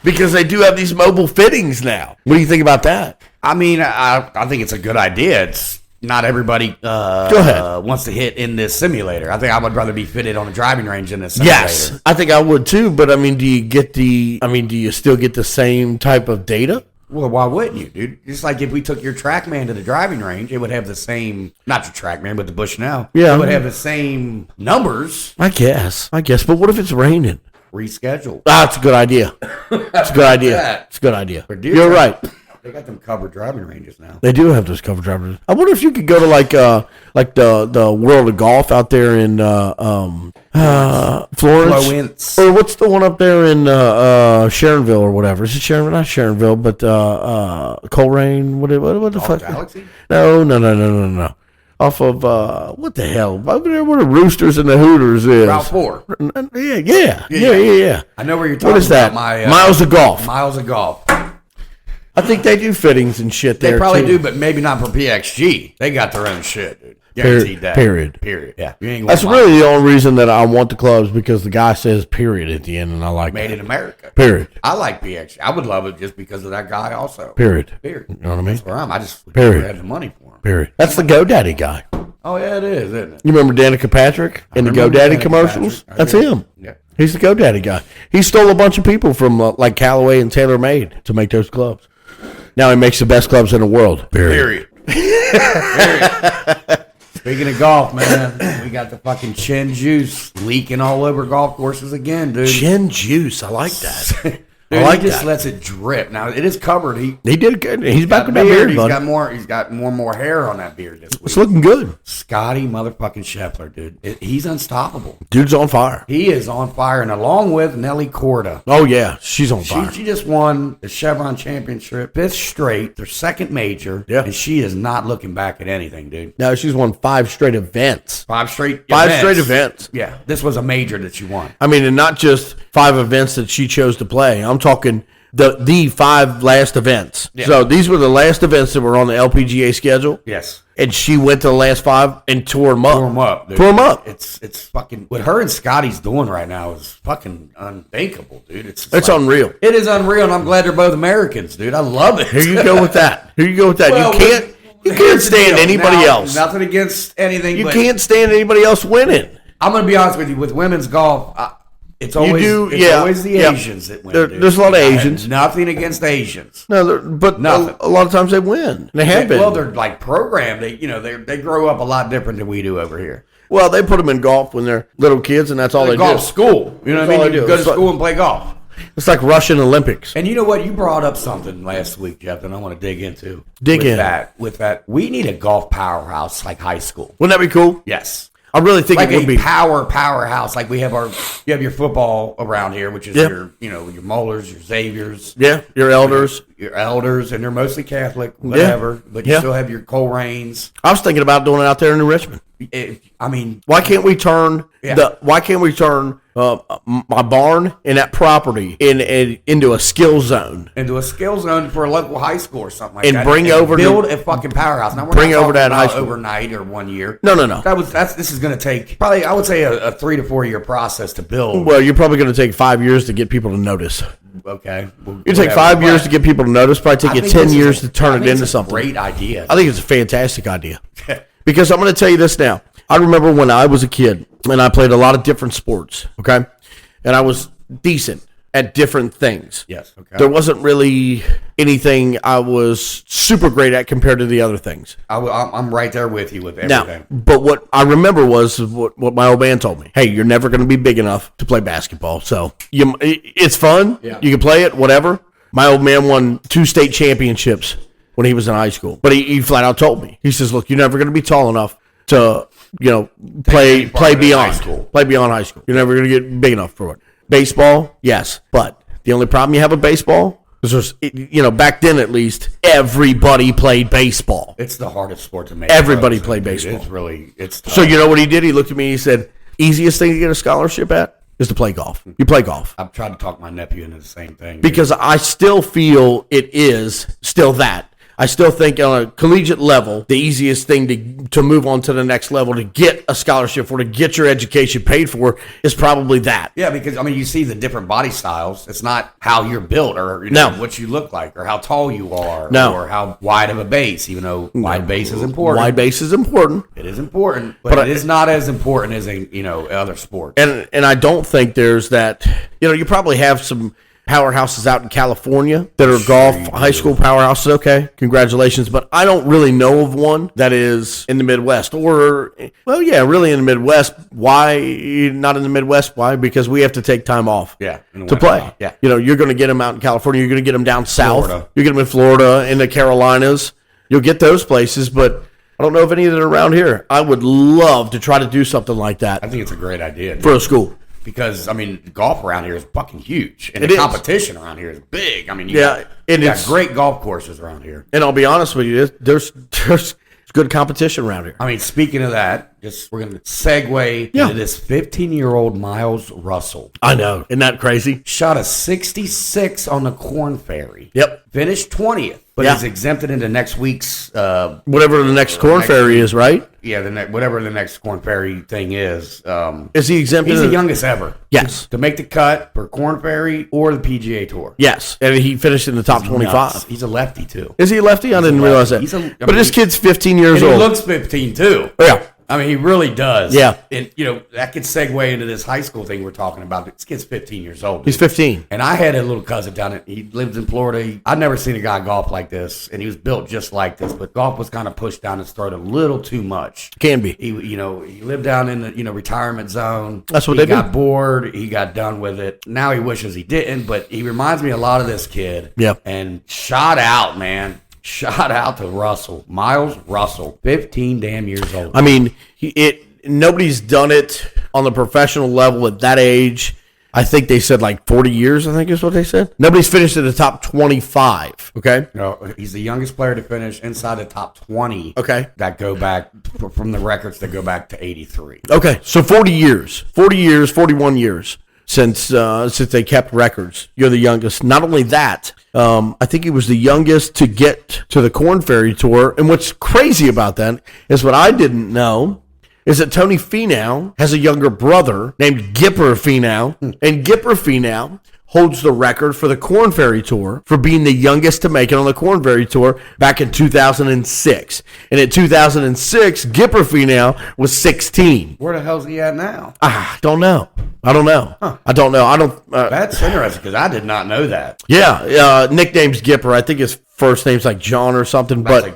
Because they do have these mobile fittings now. What do you think about that? I mean, I think it's a good idea. It's not everybody Go ahead. wants to hit in this simulator. I think I would rather be fitted on a driving range in this simulator. Yes, I think I would too. But I mean, do you still get the same type of data? Well, why wouldn't you, dude? Just like if we took your TrackMan to the driving range, it would have the same, not your TrackMan, but the Bushnell. Yeah. It would have the same numbers. I guess. But what if it's raining? Rescheduled. That's a good idea. It's a good idea. It's a good idea. For deer You're track. right. They got them covered driving ranges now. They do have those cover drivers. I wonder if you could go to like the World of Golf out there in Florence. Florence. Or what's the one up there in Sharonville or whatever? Is it Sharon? Not Sharonville, but Coleraine. What the fuck? Galaxy? No. Off of what the hell? Over there where the Roosters and the Hooters is. Route 4. Yeah. I know where you're talking What is that? about. Miles of Golf. Miles of Golf. I think they do fittings and shit there. They probably too. do, but maybe not for PXG. They got their own shit, dude. Guaranteed that. Period. Yeah. You ain't That's gonna really the only reason that I want the clubs, because the guy says period at the end, and I like made that. in America. Period. I like PXG. I would love it just because of that guy also. Period. Period. You know what I mean? That's where I just would Period. never have the money for him. Period. That's the GoDaddy guy. Oh, yeah, it is, isn't it? You remember Danica Patrick in the remember GoDaddy Danica commercials? Patrick. I That's do. him. Yeah. He's the GoDaddy guy. He stole a bunch of people from like Callaway and TaylorMade to make those clubs. Now he makes the best clubs in the world. Period. Period. Speaking of golf, man, we got the fucking chin juice leaking all over golf courses again, dude. Chin juice. I like that. Dude, I like he just that. lets it drip. Now it is covered. He He did good. He's back got with that beard, He's bud. got more. He's got more and more hair on that beard this week. It's looking good. Scotty motherfucking Scheffler, dude. He's unstoppable. Dude's on fire. He is on fire, and along with Nelly Corda. Oh, yeah. She's on fire. She just won the Chevron Championship, 5th straight, their 2nd major. Yeah. And she is not looking back at anything, dude. No, she's won 5 straight events. 5 straight Events. Yeah, this was a major that she won. I mean, and not just 5 events that she chose to play. I'm talking the 5 last events. Yeah. So these were the last events that were on the LPGA schedule. Yes. And she went to the last 5 and tore them up. Tore them up, dude. Tore them up. It's fucking, what her and Scotty's doing right now is fucking unthinkable, dude. It's It's like, unreal. It is unreal, and I'm glad they're both Americans, dude. I love it. Here you go with that. Here you go with that. Well, you can't here's the stand deal. anybody Now, else. Nothing against anything. You but can't stand anybody else winning. I'm going to be honest with you. With women's golf, it's always always the Asians that win. Dude. There's a lot of I have Asians. Nothing against Asians. No, but Nothing. a lot of times they win. They have been. Well, they're like programmed. They grow up a lot different than we do over here. Well, they put them in golf when they're little kids, and that's all they golf do. school. You know what That's all I mean? they You do. go to It's like- school and play golf. It's like Russian Olympics. And you know what? You brought up something last week, Jeff, that I want to dig into. Dig with in. With that, we need a golf powerhouse like high school. Wouldn't that be cool? Yes. I really think Like it would a be. powerhouse, like you have your football around here, which is Yeah. your Mullers, your Xaviers, Yeah, your elders. your elders, and they're mostly Catholic, whatever. But you Yeah. still have your Colerains. I was thinking about doing it out there in New Richmond. I mean, Why can't we turn Yeah. my barn and that property into a skill zone? into a skill zone for a local high school or something like And that. bring over build a fucking powerhouse. Now we're bring not over talking that high about school. overnight or 1 year. No. This is going to take probably, I would say, a 3 to 4 year process to build. Well, you're probably going to take 5 years to get people to notice. Okay, You take 5 years to get people to notice. Probably take you 10 years to turn it into something. Great idea. I think it's a fantastic idea. Because I'm going to tell you this now. I remember when I was a kid and I played a lot of different sports, okay? And I was decent at different things. Yes, okay. There wasn't really anything I was super great at compared to the other things. I'm right there with you with Now, everything. but what I remember was what my old man told me. Hey, you're never going to be big enough to play basketball. So it's fun. Yeah. You can play it, whatever. My old man won 2 state championships when he was in high school. But he flat out told me. He says, look, you're never going to be tall enough to, play beyond high school. Play beyond high school. You're never going to get big enough for it. Baseball, yes. But the only problem you have with baseball is back then at least, everybody played baseball. It's the hardest sport to make. Everybody pros, played dude. baseball. It's tough. So you know what he did? He looked at me and he said, easiest thing to get a scholarship at is to play golf. You play golf. I've tried to talk my nephew into the same thing. Because I still feel it is still that. I still think on a collegiate level, the easiest thing to move on to the next level, to get a scholarship or to get your education paid for, is probably that. Yeah, because, you see the different body styles. It's not how you're built or No. what you look like or how tall you are No. or how wide of a base, even though wide base is important. Wide base is important. It is important, but it is not as important as other sports. And I don't think there's that. You probably have some powerhouses out in California that are golf high school powerhouses. Okay, congratulations. But I don't really know of one that is in the Midwest really in the Midwest. Why not in the Midwest? Why? Because we have to take time off to play. Yeah. You're going to get them out in California. You're going to get them down south. Florida. You're going to get them in Florida, in the Carolinas. You'll get those places, but I don't know if any that are around here. I would love to try to do something like I that think it's a great idea. for a school. Because, golf around here is fucking huge. And It the is. competition around here is big. You Yeah, got it's great golf courses around here. And I'll be honest with you, there's good competition around here. Speaking of that, we're going to segue into this 15-year-old Miles Russell. I know. Isn't that crazy? Shot a 66 on the Corn Ferry. Yep. Finished 20th, but Yeah. is exempted into next week's Whatever the next Corn next Ferry is, right? whatever the next Corn Ferry thing is. Is he exempted? He's the youngest ever. Yes. To make the cut for Corn Ferry or the PGA Tour. Yes. And he finished in the top 25. Nuts. He's a lefty, too. Is he a lefty? I didn't realize that. He's a- But this kid's 15 years And he old. looks 15, too. Yeah. I mean, he really does. Yeah. And, that could segue into this high school thing we're talking about. This kid's 15 years old. Dude. He's 15. And I had a little cousin down he lived in Florida. I'd never seen a guy golf like this, and he was built just like this, but golf was kind of pushed down his throat a little too much. Can be. He lived down in the, retirement zone. That's what he they do. got bored. He got done with it. Now he wishes he didn't, but he reminds me a lot of this kid. Yeah. And shout out, man. Shout out to Russell. Miles Russell, 15 damn years old. I mean, nobody's done it on the professional level at that age. I think they said like 40 years, I think is what they said. Nobody's finished in the top 25, okay? No, he's the youngest player to finish inside the top 20. Okay. That go back from the records that go back to 83. Okay, so 40 years, 41 years since they kept records. You're the youngest. Not only that, I think he was the youngest to get to the Korn Ferry Tour. And what's crazy about that is what I didn't know is that Tony Finau has a younger brother named Gipper Finau. And Gipper Finau holds the record for the Korn Ferry Tour for being the youngest to make it on the Korn Ferry Tour back in 2006. And in 2006, Gipper Finau was 16. Where the hell's he at now? I don't know. I don't know. Huh. I don't know. That's interesting because I did not know that. Yeah, nickname's Gipper. I think his first name's like John or something. That's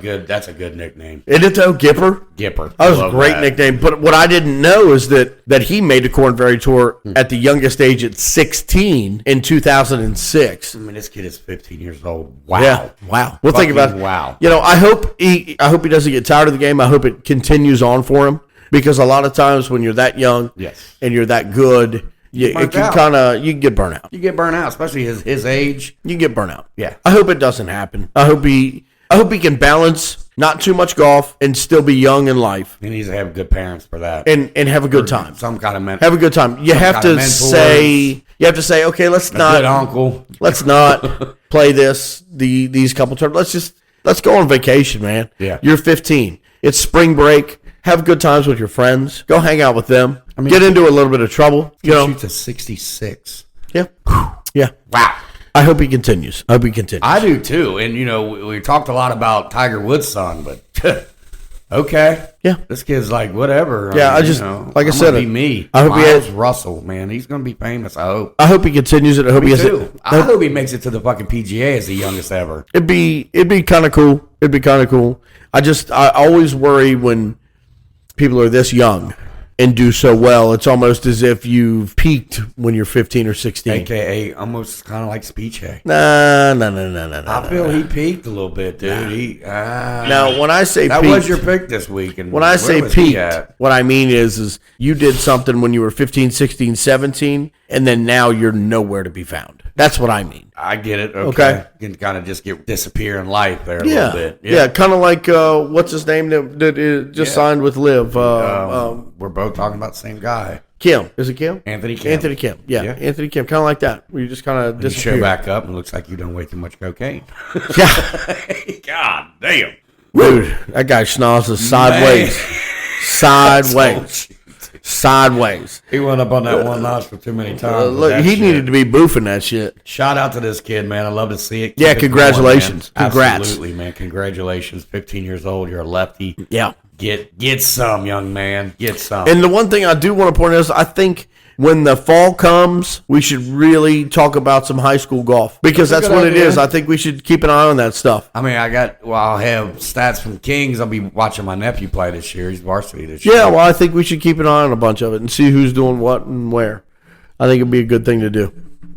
a good nickname. Isn't it though, Gipper? Gipper. That was a great nickname. But what I didn't know is that he made the Korn Ferry Tour at the youngest age at 16 in 2006. I mean, this kid is 15 years old. Wow. Yeah. Wow. We'll think about it. Wow. I hope he doesn't get tired of the game. I hope it continues on for him because a lot of times when you're that young and you're that good, it can you can get burnt out. You get burnt out, especially his age. You get burnt out. Yeah. I hope it doesn't happen. I hope he can balance not too much golf and still be young in life. He needs to have good parents for that. And have a good time. Some kind of have a good time. You have to say, okay, let's not. Good uncle. Let's not play these couple tournaments. Let's go on vacation, man. Yeah. You're 15. It's spring break. Have good times with your friends. Go hang out with them. Get into a little bit of trouble. He shoots a 66. Yeah. Yeah. Wow. I hope he continues. I do too. And, we talked a lot about Tiger Woods' son, but okay. Yeah. This kid's like, whatever. Yeah, like I said, be me. I hope Miles Russell, man. He's going to be famous, I hope. I hope he continues it. I hope I hope he makes it to the fucking PGA as the youngest ever. It'd be kind of cool. I always worry when people are this young and do so well. It's almost as if you've peaked when you're 15 or 16. AKA almost kind of like Speechhead. No. I feel he peaked a little bit, dude. Now, when I say that peaked, was your pick this week. And when I say peaked, what I mean is you did something when you were 15, 16, 17, and then now you're nowhere to be found. That's what I mean. I get it. Okay. You can kind of just disappear in life there a little bit. Yeah, kind of like, what's his name that just signed with Liv? We're both talking about the same guy. Kim. Is it Kim? Anthony Kim. Yeah, Anthony Kim. Kind of like that. Where you just kind of disappear. You show back up and it looks like you don't weigh too much cocaine. Yeah. God damn. Dude, that guy schnozzes sideways. Sideways. He went up on that one nostril too many times. Look, he needed to be boofing that shit. Shout out to this kid, man. I love to see it. Yeah, congratulations. Congrats. Absolutely, man. Congratulations. 15 years old. You're a lefty. Yeah. Get some, young man. Get some. And the one thing I do want to point out is I think when the fall comes, we should really talk about some high school golf because that's what it is. I think we should keep an eye on that stuff. I mean, I'll have stats from Kings. I'll be watching my nephew play this year. He's varsity this year. Yeah, well, I think we should keep an eye on a bunch of it and see who's doing what and where. I think it'd be a good thing to do.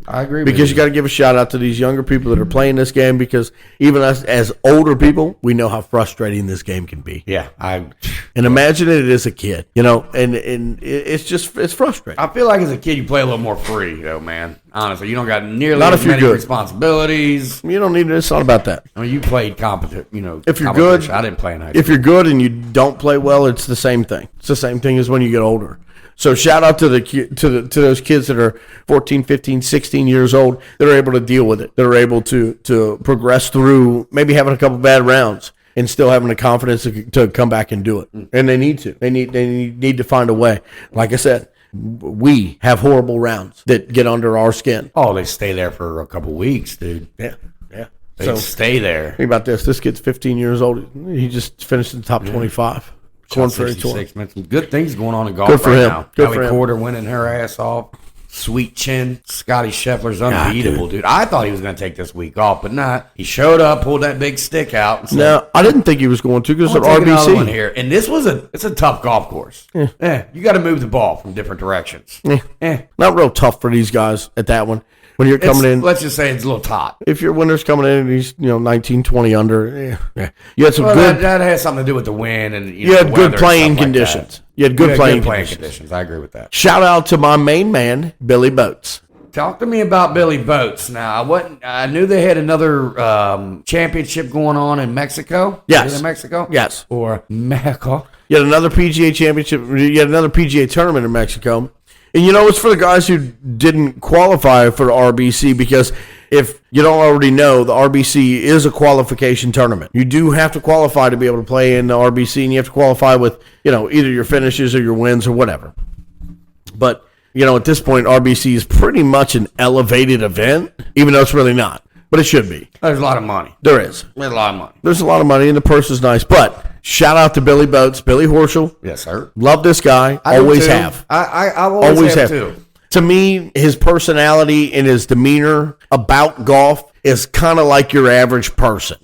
I agree because you got to give a shout out to these younger people that are playing this game because even us as older people, we know how frustrating this game can be. Yeah, and imagine it as a kid, and it's frustrating. I feel like as a kid you play a little more free, though, man. Honestly, you don't got nearly as many responsibilities. You don't need it. It's not about that. I mean, you played competent. If you're good, I didn't play in high school. If you're good and you don't play well, it's the same thing. It's the same thing as when you get older. So shout out to those kids that are 14, 15, 16 years old that are able to deal with it, that are able to progress through maybe having a couple bad rounds and still having the confidence to come back and do it. And they need to. They need to find a way. Like I said, we have horrible rounds that get under our skin. Oh, they stay there for a couple weeks, dude. Yeah. They stay there. Think about this. This kid's 15 years old. He just finished in the top 25. Corn Ferry Tour. 66, man. Some good things going on in golf Good for right him. now. Good Kelly for him. Porter winning her ass off. Sweet chin. Scotty Scheffler's unbeatable, dude. I thought he was going to take this week off, but not. He showed up, pulled that big stick out. And said, No, I didn't think he was going to because I'm of gonna take another one RBC. here. And this was it's a tough golf course. Yeah. You got to move the ball from different directions. Not real tough for these guys at that one. When you're coming in, Let's just say it's a little taut. if your winner's coming in and he's 19, 20 under, you had some Well, good. that has something to do with the wind and You had the good weather and playing stuff like conditions. that. You had good playing conditions. I agree with that. Shout out to my main man, Billy Boats. Talk to me about Billy Boats. Now, I knew they had another championship going on in Mexico. Yes. Is it in Mexico? Yes. Or Mexico. You had another PGA championship. You had another PGA tournament in Mexico. And it's for the guys who didn't qualify for the RBC because if you don't already know, the RBC is a qualification tournament. You do have to qualify to be able to play in the RBC, and you have to qualify with, either your finishes or your wins or whatever. But, at this point, RBC is pretty much an elevated event, even though it's really not. But it should be. There's a lot of money. There is. There's a lot of money. There's a lot of money, and the purse is nice. But shout out to Billy Boats, Billy Horschel. Yes, sir. Love this guy. I do Always too. have. I always have too. To me, his personality and his demeanor about golf is kind of like your average person.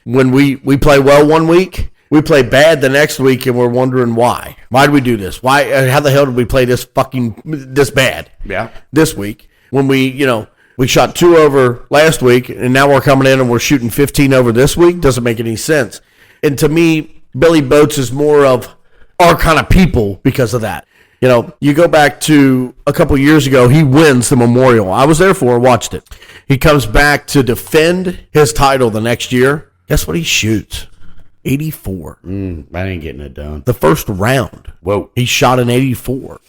When we play well one week, we play bad the next week, and we're wondering why. Why did we do this? Why? How the hell did we play this bad? Yeah. This week, when we shot 2 over last week, and now we're coming in and we're shooting 15 over this week. Doesn't make any sense. And to me, Billy Boats is more of our kind of people because of that. You go back to a couple years ago, he wins the Memorial. I was there for it, watched it. He comes back to defend his title the next year. Guess what he shoots? 84. I ain't getting it done. The first round. Whoa. He shot an 84.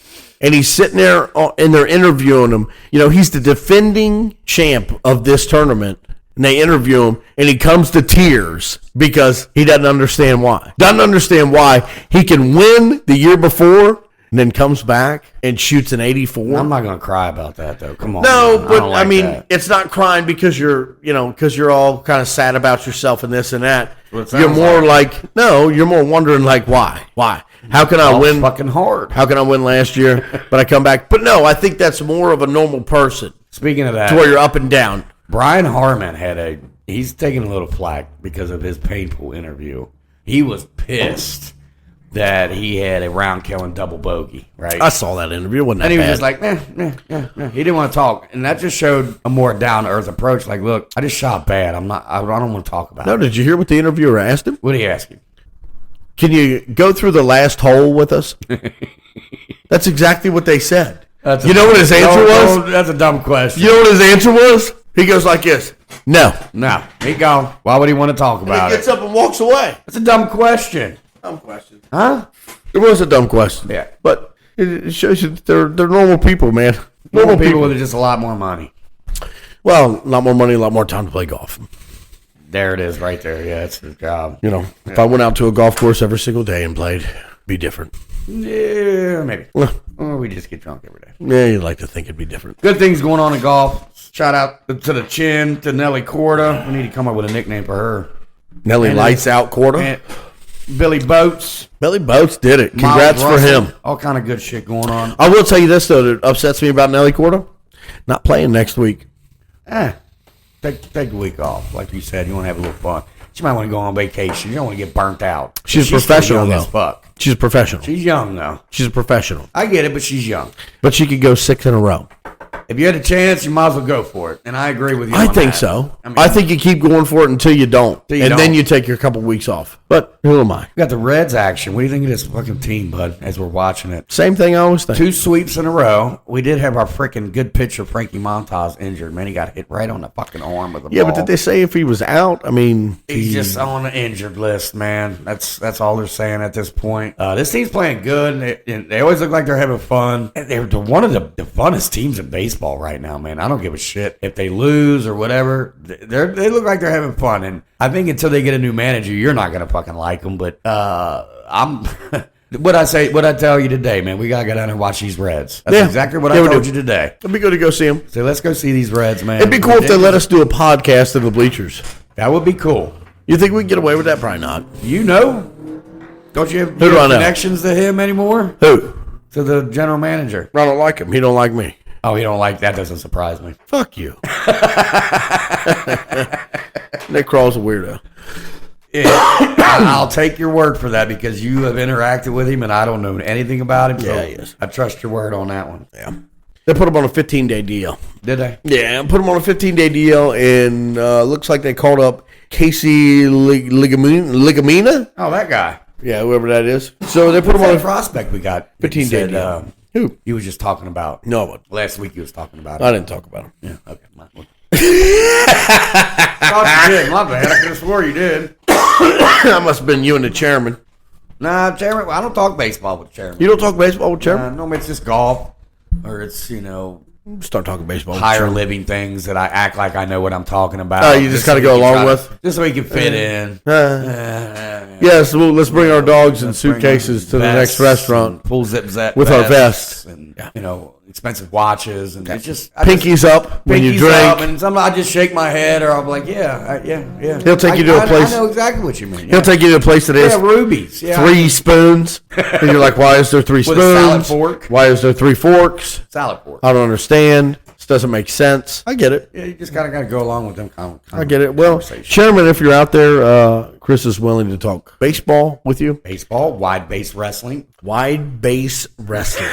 And he's sitting there and they're interviewing him. He's the defending champ of this tournament. And they interview him, and he comes to tears because he doesn't understand why. Doesn't understand why he can win the year before and then comes back and shoots an 84. I'm not going to cry about that, though. Come on. No, man. but don't like that. it's not crying because you're all kind of sad about yourself and this and that. Well, it You're sounds more you're more wondering why? How can I win? Fucking hard. How can I win last year, but I come back? But no, I think that's more of a normal person Speaking of that, to where you're up and down. Brian Harmon he's taking a little flack because of his painful interview. He was pissed that he had a round killing double bogey, right? I saw that interview. It wasn't that And he was bad. just like, He didn't want to talk. And that just showed a more down to earth approach. Like, look, I just shot bad. I don't want to talk about No, it. did you hear what the interviewer asked him? What are you asking? Can you go through the last hole with us? That's exactly what they said. You know what his answer was? That's a dumb question. You know what his answer was? He goes like this. No. No, he gone. Why would he want to talk about He it? gets up and walks away. That's a dumb question. Dumb question. Huh? It was a dumb question. Yeah. But it shows you that they're normal people, man. Normal people with just a lot more money. Well, a lot more money, a lot more time to play golf. There it is right there. Yeah, it's his job. If I went out to a golf course every single day and played, it'd be different. Yeah, maybe. Well, Or we just get drunk every day. yeah, you'd like to think it'd be different. Good things going on in golf. Shout out to the Chin, to Nelly Corda. We need to come up with a nickname for her. Nelly And Lights Out quarter. And Billy Boats. Billy Boats did it. Miles Congrats for Russell. him. All kind of good shit going on. I will tell you this, though, that upsets me about Nelly Corda. Not playing next week. Take a week off. Like you said, you want to have a little fun. She might want to go on vacation. You don't want to get burnt out. She's still professional, young though. as fuck. She's a professional. She's young, though. She's a professional. I get it, but she's young. But she could go 6 in a row. If you had a chance, you might as well go for it. And I agree with you I on think that. so. I mean, I think you keep going for it until you don't. Till you and then don't. you take your couple weeks off. But who am I? we got the Reds action. What do you think of this fucking team, bud, as we're watching it? Same thing I always think. 2 sweeps in a row. We did have our freaking good pitcher, Frankie Montas, injured. Man, he got hit right on the fucking arm with a Yeah, ball. but did they say if he was out? I mean, He's just on the injured list, man. That's all they're saying at this point. This team's playing good. And they always look like they're having fun. And they're one of the funnest teams in baseball right now, man. I don't give a shit if they lose or whatever. They look like they're having fun. And I think until they get a new manager, you're not gonna fucking like them. But I'm. What I tell you today, man, we gotta go down and watch these Reds. That's exactly what I we told do. you today. It'd be good to go see him. So let's go see these Reds, man. It'd be cool if they let us do a podcast in the bleachers. That would be cool. You think we can get away with that? Probably not. You know, Don't you have Who do I know? connections to him anymore? Who? To the general manager. I don't like him. He don't like me. Oh, he don't like that. Doesn't surprise me. Fuck you. Nick Kroll's a weirdo. Yeah, I'll take your word for that because you have interacted with him and I don't know anything about him. So Yeah, he is. I trust your word on that one. Yeah. They put him on a 15-day deal. Did they? Yeah, put him on a 15-day deal, and looks like they called up Casey Ligamina. Oh, that guy. Yeah, whoever that is. So they put him on a prospect we got. 15-day deal. Who? He was just talking about. No, Last week he was talking about. I didn't talk about him. Yeah, okay. Thought you did. My bad. I could have swore you did. That must have been you and the chairman. Nah, chairman. I don't talk baseball with chairman. You don't talk baseball with chairman? Normally it's just golf, or it's Start talking baseball with higher chairman. living things that I act like I know what I'm talking about. Oh, you just gotta go along with? Just so we can fit in. Yes, well, let's bring our dogs and suitcases to the next restaurant. Full zip with our vests. and expensive watches and it's just Pinkies up when you drink. Up, and sometimes I just shake my head or I'm like, yeah. He'll take you to a place. I know exactly what you mean. He'll take you to a place that has rubies. Yeah. 3 spoons. And you're like, why is there 3 spoons? With a salad fork. Why is there 3 forks? Salad fork. I don't understand. This doesn't make sense. I get it. Yeah, you just gotta go along with them. I get it. Well, Chairman, if you're out there, Chris is willing to talk baseball with you. Baseball, wide base wrestling. Wide base wrestling.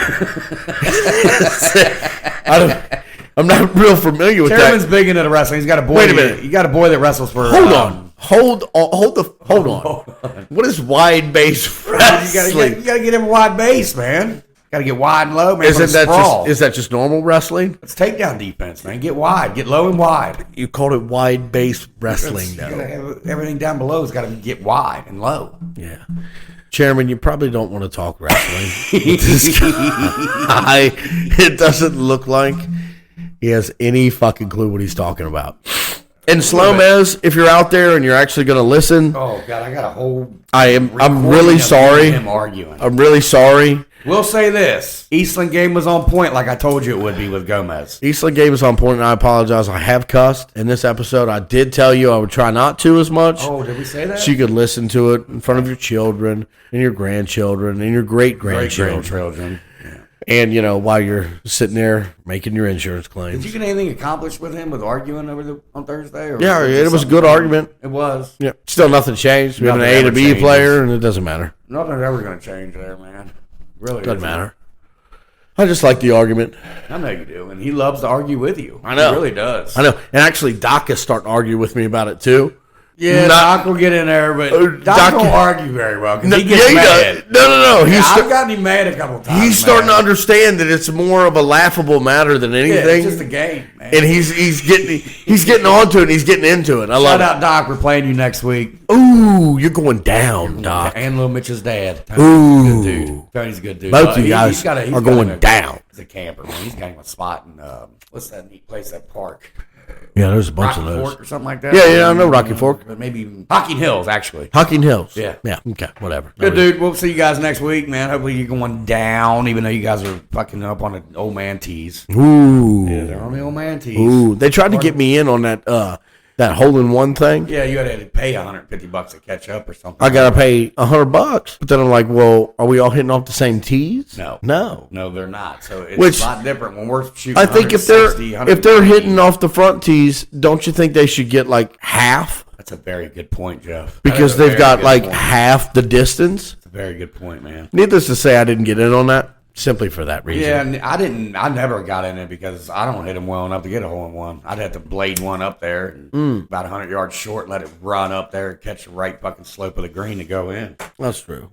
I'm not real familiar with Chairman's that. big into the wrestling. He's got a boy. Wait a minute. You got a boy that wrestles for. Hold on. Hold on. What is wide base wrestling? You gotta get him a wide base, man. Got to get wide and low, man. Is that just normal wrestling? It's takedown defense, man. Get wide, get low and wide. You called it wide base wrestling, You though. gotta have everything down below has got to get wide and low. Yeah, Chairman, you probably don't want to talk wrestling. This guy, it doesn't look like he has any fucking clue what he's talking about. And Slomez, if you're out there and you're actually going to listen, oh god, I got a whole. I'm really sorry. Him arguing. I'm really sorry. We'll say this: Eastland game was on point, like I told you it would be with Gomez. Eastland game is on point, and I apologize. I have cussed in this episode. I did tell you I would try not to as much. Oh, did we say that? So you could listen to it in front of your children and your grandchildren and your great-grandchildren. Yeah. And, while you're sitting there making your insurance claims. Did you get anything accomplished with him with arguing on Thursday? Or Yeah, it was a good argument. It was. Yeah. Still nothing changed. We have an Nothing A to ever B changes. player, and it doesn't matter. Nothing's ever going to change there, man. Really Doesn't matter. I just like the argument. I know you do, and he loves to argue with you. I know. He really does. I know. And actually, Doc is starting to argue with me about it, too. Yeah, Doc will get in there, but Doc don't argue very well because he gets mad. No. I've gotten him mad a couple times. He's starting to understand that it's more of a laughable matter than anything. Yeah, it's just a game, man. And he's getting onto it and he's getting into it. I love Shout out, Doc. We're playing you next week. Ooh, you're going down, Doc. And Little Mitch's dad. Ooh. Good dude. Tony's a good dude. Both of you guys are going down. He's a camper, man. He's got him a spot in, what's that neat place, that park? Yeah, there's a bunch Rocky of those. Fork or something like that. Yeah, I know Rocky Fork. But maybe even Hocking Hills, actually. Hocking Hills. Yeah. Okay, whatever. Good dude. We'll see you guys next week, man. Hopefully you're going down, even though you guys are fucking up on the old man tees. Ooh. Yeah, they're on the old man tees. Ooh. They tried to get me in on that hole-in-one thing. Yeah, you had to pay $150 to catch up or something. I gotta pay $100, but then I'm like, well, are we all hitting off the same tees? No, they're not. So it's a lot different when we're shooting. I think if they're hitting off the front tees, don't you think they should get like half? That's a very good point, Jeff. Because they've got like half the distance. That's a very good point, man. Needless to say, I didn't get in on that simply for that reason. Yeah, and I never got in it because I don't hit them well enough to get a hole in one. I'd have to blade one up there, about 100 yards short, let it run up there, catch the right fucking slope of the green to go in. That's true.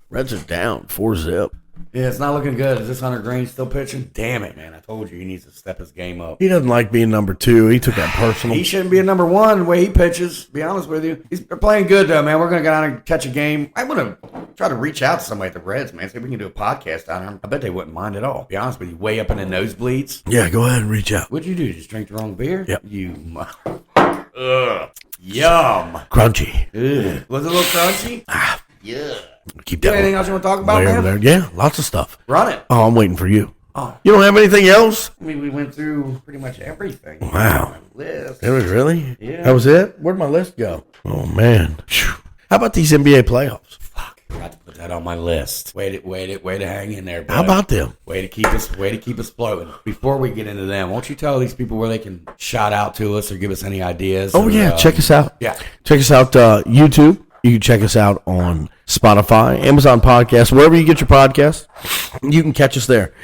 Reds are down 4-zip. Yeah, it's not looking good. Is this Hunter Green still pitching? Damn it, man. I told you he needs to step his game up. He doesn't like being number 2. He took that personal. He shouldn't be a number 1 the way he pitches, to be honest with you. He's playing good, though, man. We're going to go down and catch a game. I want to try to reach out to somebody at the Reds, man. See if we can do a podcast down there. I bet they wouldn't mind at all. To be honest with you, way up in the nosebleeds. Yeah, go ahead and reach out. What'd you do? Just drink the wrong beer? Yep. Ugh. Yum. Crunchy. Ugh. Was it a little crunchy? Yeah. Keep that. Anything else you want to talk about, man? There. Yeah, lots of stuff. Run it. Oh, I'm waiting for you. Oh. You don't have anything else? I mean, we went through pretty much everything. Wow. List. It was really? Yeah. That was it? Where'd my list go? Oh, man. How about these NBA playoffs? Fuck. forgot to put that on my list. Way to hang in there, bud. How about them? Way to keep us floating. Before we get into them, won't you tell these people where they can shout out to us or give us any ideas? Oh, yeah. Check us out. Yeah. Check us out YouTube. You can check us out on Spotify, Amazon Podcasts, wherever you get your podcasts. You can catch us there.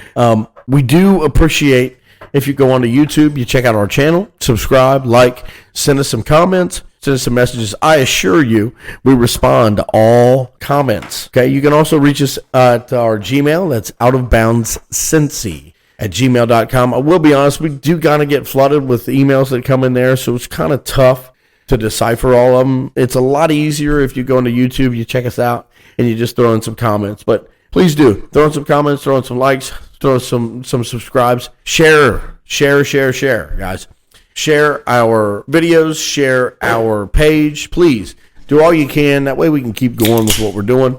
We do appreciate if you go onto YouTube, you check out our channel, subscribe, like, send us some comments, send us some messages. I assure you, we respond to all comments. Okay, you can also reach us at our Gmail. That's outofboundscincy@gmail.com. I will be honest, we do kind of get flooded with emails that come in there, so it's kind of tough to decipher all of them. It's a lot easier if you go into YouTube, you check us out, and you just throw in some comments. But please do. Throw in some comments, throw in some likes, throw in some subscribes. Share, guys. Share our videos, share our page. Please do all you can. That way we can keep going with what we're doing.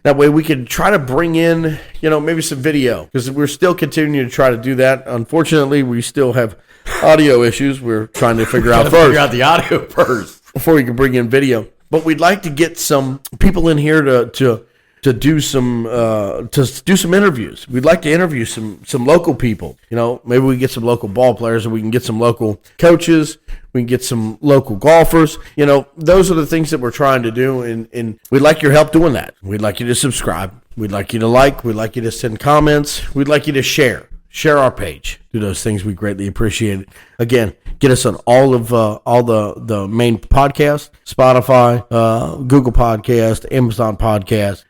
That way we can try to bring in, maybe some video, because we're still continuing to try to do that. Unfortunately, we still have audio issues we're trying to figure out first. Figure out the audio first before we can bring in video. But we'd like to get some people in here to do some interviews. We'd like to interview some local people. Maybe we can get some local ball players, or we can get some local coaches. We can get some local golfers. Those are the things that we're trying to do, and we'd like your help doing that. We'd like you to subscribe. We'd like you to like. We'd like you to send comments. We'd like you to share. Share our page. Do those things. We greatly appreciate it. Again, get us on all the main podcasts, Spotify, Google Podcast, Amazon Podcast,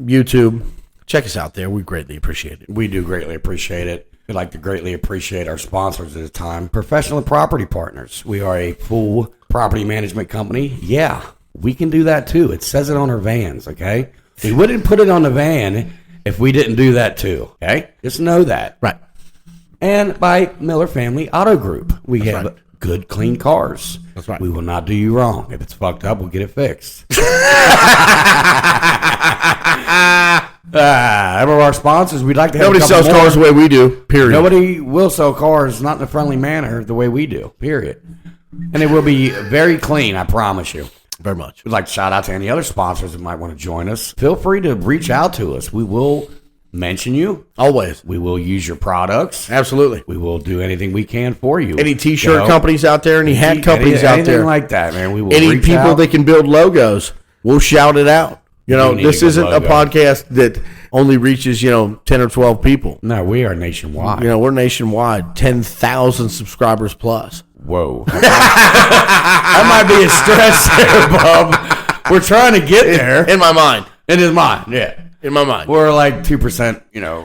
YouTube. Check us out there. We greatly appreciate it. We do greatly appreciate it. We'd like to greatly appreciate our sponsors at this time, Professional Property Partners. We are a full property management company. Yeah, we can do that too. It says it on our vans, okay? We wouldn't put it on the van if we didn't do that too, okay? Just know that. Right. And by Miller Family Auto Group, we have good, clean cars. That's right. We will not do you wrong. If it's fucked up, we'll get it fixed. Ever our sponsors, we'd like to have Nobody sells cars the way we do, period. Nobody will sell cars not in a friendly manner the way we do, period. And it will be very clean, I promise you. Very much. We'd like to shout out to any other sponsors that might want to join us. Feel free to reach out to us. We will mention you. Always. We will use your products. Absolutely. We will do anything we can for you. Any T-shirt companies out there, any hat companies out there. Anything like that, man. We will any people that can build logos, we'll shout it out. This isn't a podcast that only reaches, 10 or 12 people. No, we are nationwide. We're nationwide, 10,000 subscribers plus. Whoa. That might be a stretch there, Bob. We're trying to get there. In my mind. In his mind, yeah. In my mind. We're like 2%,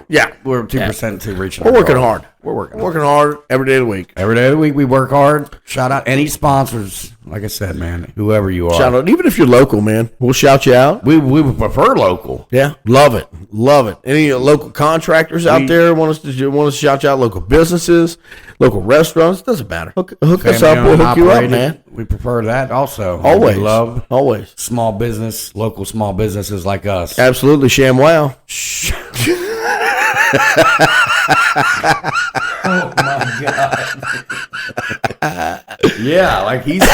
Yeah. We're 2% to reaching. We're working hard. We're working hard every day of the week. Every day of the week we work hard. Shout out any sponsors. Like I said, man, whoever you are. Shout out. Even if you're local, man, we'll shout you out. We would prefer local. Yeah. Love it. Any local contractors out there want us to shout you out? Local businesses, local restaurants. Doesn't matter. Hook us up. We'll hook you up, man. We prefer that also. Always. We love always small business, local small businesses like us. Absolutely. ShamWow. Oh my God. Yeah, like he said.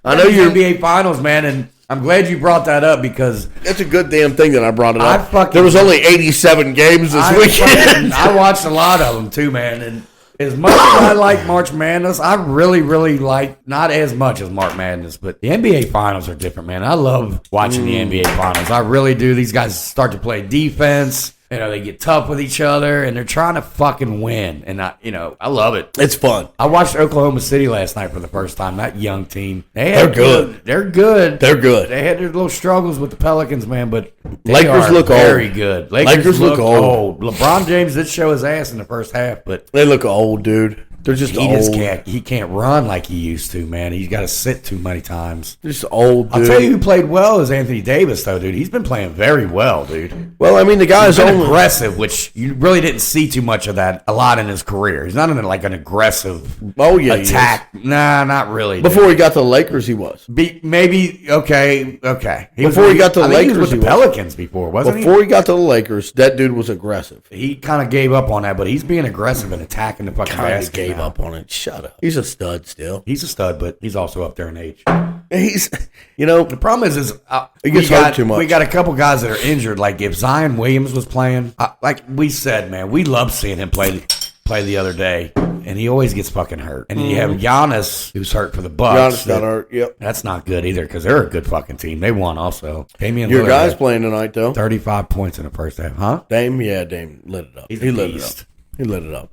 I know you're NBA Finals, man, and I'm glad you brought that up because it's a good damn thing that I brought it up. There was only 87 games this weekend. I watched a lot of them too, man, and as much as I like March Madness, I really, really like, not as much as March Madness, but the NBA Finals are different, man. I love watching the NBA Finals. I really do. These guys start to play defense. They get tough with each other, and they're trying to fucking win. And I love it. It's fun. I watched Oklahoma City last night for the first time. That young team. They're good. They're good. They're good. They had their little struggles with the Pelicans, man, but Lakers look very old. good. Lakers look old. LeBron James did show his ass in the first half, but they look old, dude. They're just old. He can't run like he used to, man. He's got to sit too many times. Just old, dude. I'll tell you who played well is Anthony Davis, though, dude. He's been playing very well, dude. Well, I mean, the guy's aggressive, which you really didn't see too much of that a lot in his career. He's not in like an aggressive attack. Nah, not really. Before he got to the Lakers, he was. Maybe, okay. Before he got to the Lakers, he was with the Pelicans before, wasn't he? Before he got to the Lakers, that dude was aggressive. He kind of gave up on that, but he's being aggressive and attacking the fucking basket. Gave up on it. Shut up. He's a stud still. He's a stud, but he's also up there in age. He's, The problem is It gets hurt too much. we got a couple guys that are injured. Like if Zion Williams was playing, like we said, man, we love seeing him play the other day, and he always gets fucking hurt. And then you have Giannis, who's hurt for the Bucks. Giannis got hurt. Yep. That's not good either because they're a good fucking team. They won also. Damian Your Lillard guy's had playing tonight, though. 35 points in the first half, huh? Dame lit it up. He's He a lit it beast. up. He lit it up.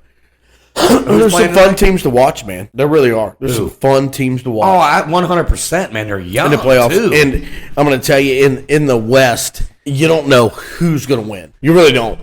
There's some playing fun tonight? teams to watch, man. There really are. There's some fun teams to Oh, watch 100%, man. They're young in the playoffs. too. And I'm going to tell you, in the West, you don't know who's going to win. You really don't.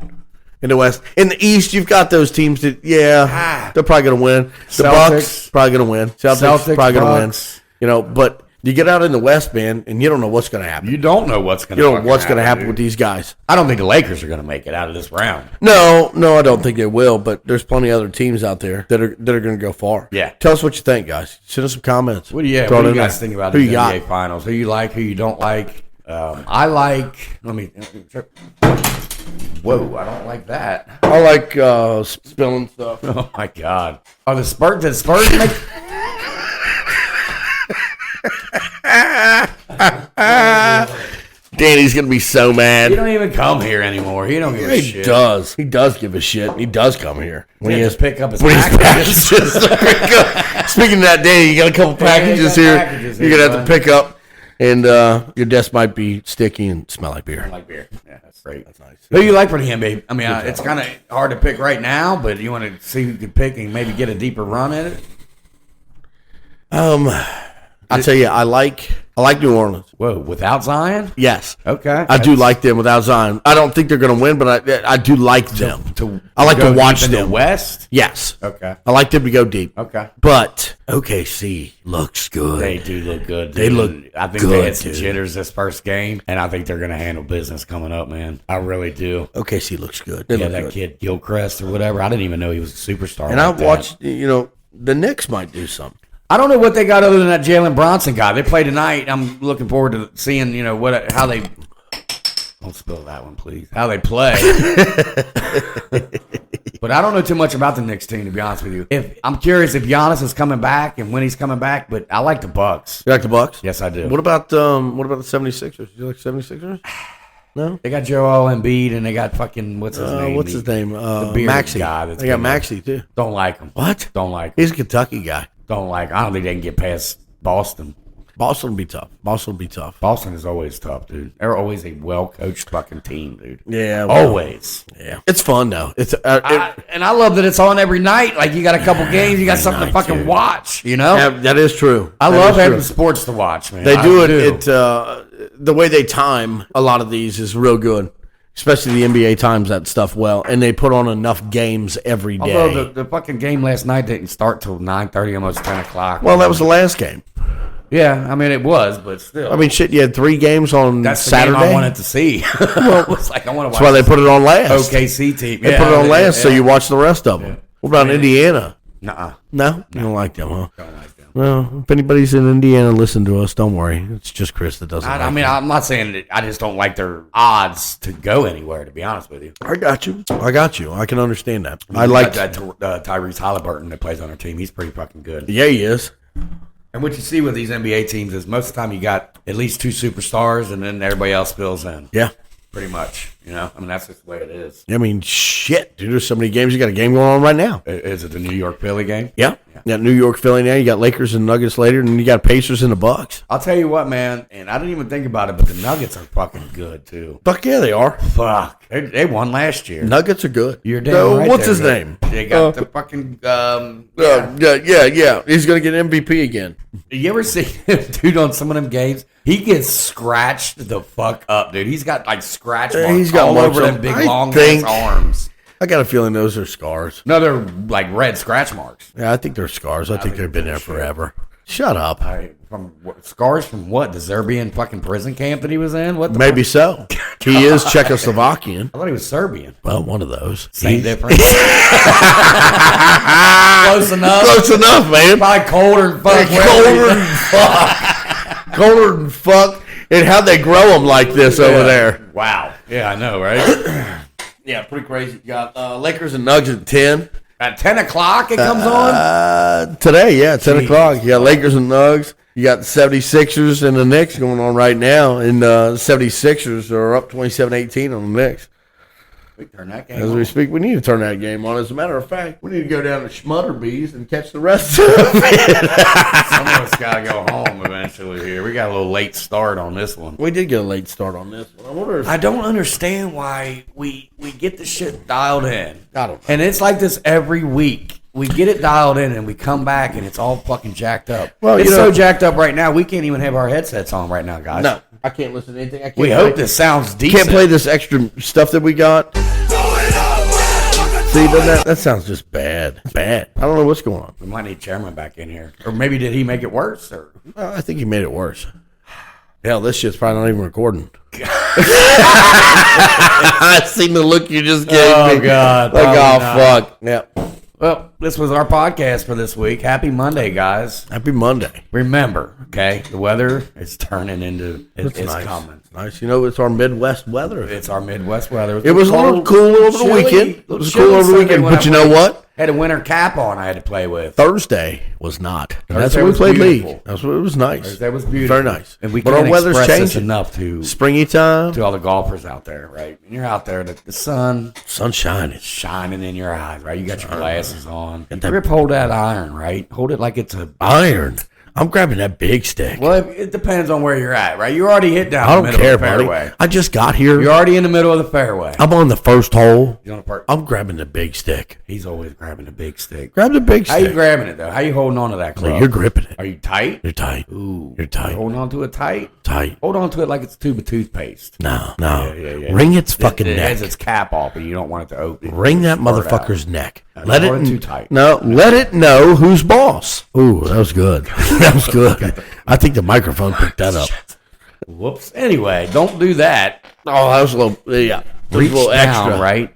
In the West. In the East, you've got those teams that, they're probably going to win. The Celtics. Bucks, probably going to win. Celtics probably going to Bucks. win. But you get out in the West, man, and you don't know what's going to happen. You don't know what's going You don't know what's going to happen with these guys. I don't think the Lakers are going to make it out of this round. No, I don't think they will. But there's plenty of other teams out there that are going to go far. Yeah. Tell us what you think, guys. Send us some comments. What do you Throw it in guys there. think about Who the you got? NBA Finals? Who you like? Who you don't like? I like. Let me. Whoa! I don't like that. I like spilling stuff. Oh my God! Oh, the Spurs. Did Spurs make? Danny's going to be so He mad. don't even come here anymore. He don't give a He shit. does. He does give a shit. He does come here. He has to pick up his when he's packages. packages. Speaking of that, Danny, you got a couple packages got here. packages You're here, going to have to bud. pick up. And your desk might be sticky and smell like beer. I like beer. Yeah, that's great. That's nice. Who you like for the NBA? I mean, it's kind of hard to pick right now, but you want to see who you can pick and maybe get a deeper run at it. I tell you, I like New Orleans. Whoa, without Zion? Yes. Okay. I do like them without Zion. I don't think they're going to win, but I do like them. I like to go watch deep in them. the West? Yes. Okay. I like them to go deep. Okay. But OKC looks good. They do look good. They dude. look I think good, they had some dude. jitters this first game, and I think they're going to handle business coming up, man. I really do. OKC looks good. They Yeah, look that good. kid Gilchrist or whatever. I didn't even know he was a superstar. And like I've that. watched, the Knicks might do something. I don't know what they got other than that Jalen Bronson guy. They play tonight. I'm looking forward to seeing, how they. Don't spill that one, please. How they play. But I don't know too much about the Knicks team, to be honest with you. I'm curious if Giannis is coming back and when he's coming back, but I like the Bucks. You like the Bucks? Yes, I do. What about the 76ers? You like 76ers? No? They got Joel Embiid and they got fucking what's his name? What's his name? The bearded Maxey. guy. That's They got good. Maxey, too. Don't like him. What? Don't like him. He's a Kentucky guy. Don't like him. I don't think they can get past Boston. Boston will be tough. Boston will be tough. Boston is always tough, dude. They're always a well-coached fucking team, dude. Yeah. well, Always. Yeah. It's fun, though. It's And I love that it's on every night. Like, you got a couple games, you got something to night, fucking dude. watch, that is true. I That love is having true. sports to watch, man. They I do it. The way they time a lot of these is real good, especially the NBA times that stuff well, and they put on enough games every day. Although the fucking game last night didn't start till 9:30, almost 10 o'clock. Well, that was the last game. Yeah, I mean, it was, but still. I mean, shit, you had 3 games on that's the Saturday. game I wanted to see. Well, it's like, I want to watch That's why they put it on last. OKC team. They put it on last, so you watch the rest of them. What about Indiana? Nuh-uh. No? You don't like them, huh? Don't like them. Well, if anybody's in Indiana, listen to us. Don't worry. It's just Chris that doesn't like I mean, them. I'm not saying that I just don't like their odds to go anywhere, to be honest with you. I got you. I can understand that. I You like got that Tyrese Halliburton that plays on our team. He's pretty fucking good. Yeah, he is. And what you see with these NBA teams is most of the time you got at least 2 superstars, and then everybody else fills in. Yeah. Pretty much. I mean, that's just the way it is. I mean, shit, dude. There's so many games. You got a game going on right now. Is it the New York Philly game? Yeah. You got New York, Philly now. You got Lakers and Nuggets later, and you got Pacers and the Bucks. I'll tell you what, man, and I didn't even think about it, but the Nuggets are fucking good, too. Fuck yeah, they are. Fuck. They won last year. Nuggets are good. You're damn right. What's they're his good. name? They got the fucking. Yeah. He's gonna get MVP again. You ever see him, dude, on some of them games? He gets scratched the fuck up, dude. He's got like scratch marks He's got all marks over on- them big I long think- ass arms. I got a feeling those are scars. No, they're like red scratch marks. Yeah, I think they're scars. I think they've been there forever. Shut up. Scars from what? The Serbian fucking prison camp that he was in? What? Maybe so. He is Czechoslovakian. I thought he was Serbian. Well, one of those. Same difference. Close enough. Close enough, man. Probably colder than fuck. Colder than fuck. Colder than fuck. And how'd they grow them like this over there? Wow. Yeah, I know, right? Yeah, pretty crazy. You got Lakers and Nuggets at 10. At 10 o'clock it comes on? Today, yeah, 10 o'clock. You got Lakers and Nugs. You got the 76ers and the Knicks going on right now, and the 76ers are up 27-18 on the Knicks. We turn that game As on. we speak, we need to turn that game on. As a matter of fact, we need to go down to Schmutterbees and catch the rest of it. Some of us got to go home eventually here. We got a little late start on this one. We did get a late start on this one. I wonder if I don't understand why we get the shit dialed in. I don't know. And it's like this every week. We get it dialed in and we come back and it's all fucking jacked up. Well, it's you know- so jacked up right now, we can't even have our headsets on right now, guys. No, I can't listen to anything. I can't We play- hope this sounds decent. Can't play this extra stuff that we got. See, that sounds just bad. Bad. I don't know what's going on. We might need Chairman back in here. Or maybe did he make it worse? Or I think he made it worse. Hell, this shit's probably not even recording. I seen the look you just gave me. Oh, God. Like, Probably oh, not. fuck. Yeah. Well, this was our podcast for this week. Happy Monday, guys. Happy Monday. Remember, okay, the weather is turning into it's nice. coming. It's nice. You know, it's our Midwest weather. It's our Midwest weather. It was a little cool over the weekend. It was cool over the weekend. But you know what? Had a winter cap on I had to play with. Thursday was not. And that's Thursday when we was played beautiful. league. That's what it was nice. Thursday was beautiful. Very nice. And we but can't our weather's express this changing. enough to Springy time. all the golfers out there, right? And you're out there, the sun Sun shining. shining in your eyes, right? You got your glasses on. Get that- Grip hold that iron, right? Hold it like it's a... Iron. I'm grabbing that big stick. Well, it depends on where you're at, right? You already hit down I the don't middle care, of the buddy. fairway. I just got here. You're already in the middle of the fairway. I'm on the first hole. You're on a part. I'm grabbing the big stick. He's always grabbing the big stick. Grab the big How you stick. grabbing it, though? How you holding on to that club? You're gripping it. Are you tight? You're tight. Ooh. You're tight. Holding on to it tight? Tight. Hold on to it like it's a tube of toothpaste. No. Yeah. Wring its fucking It neck. has its cap off, and you don't want it to open. Wring that Spurt motherfucker's out. neck. No, Let don't hold it it too tight. No, let it know who's boss. Ooh, that was good. That was good. I think the microphone picked that up. Whoops. Anyway, don't do that. Oh, that was a little. Yeah, that was Reach a little down, extra. right?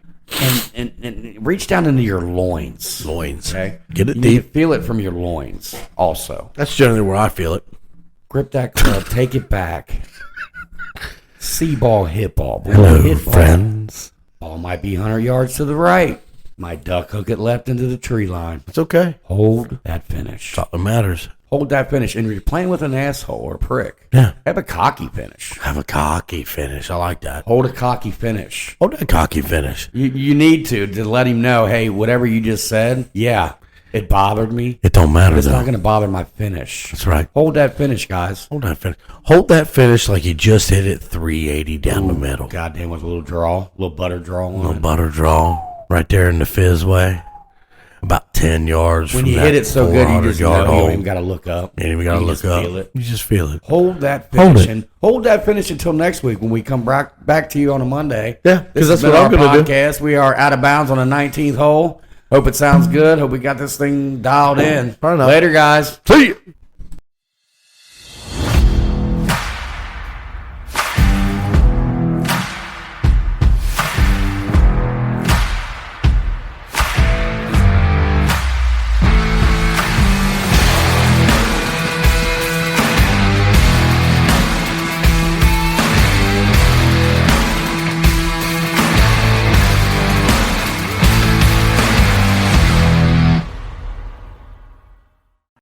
And reach down into your loins. Loins. Okay? Get it You need to deep. feel it from your loins also. That's generally where I feel it. Grip that club. Take it back. See ball, hit ball. Hello, Hit ball. friends. Ball might be 100 yards to the right. Might duck hook it left into the tree line. It's okay. Hold that finish. That's all that matters. Hold that finish. And if you're playing with an asshole or a prick, Yeah. have a cocky finish. Have a cocky finish. I like that. Hold a cocky finish. Hold that cocky finish. You need to let him know, hey, whatever you just said, yeah, it bothered me. It don't matter, But it's though. not going to bother my finish. That's right. Hold that finish, guys. Hold that finish. Hold that finish like you just hit it 380 down the middle. Goddamn, with a little draw, a little butter draw on Little it. butter draw right there in the fizz way. About 10 yards When from you that hit it so good, you 400 just know yard you hole. don't even got to look up. You ain't even got to You look just up. feel it. You just feel it. Hold that Hold finish it. and hold that finish until next week when we come back to you on a Monday. Yeah, 'cause This that's has what been I'm our gonna do. podcast. We are out of bounds on the 19th hole. Hope it sounds good. Hope we got this thing dialed in. Fair enough. Later, guys. See you.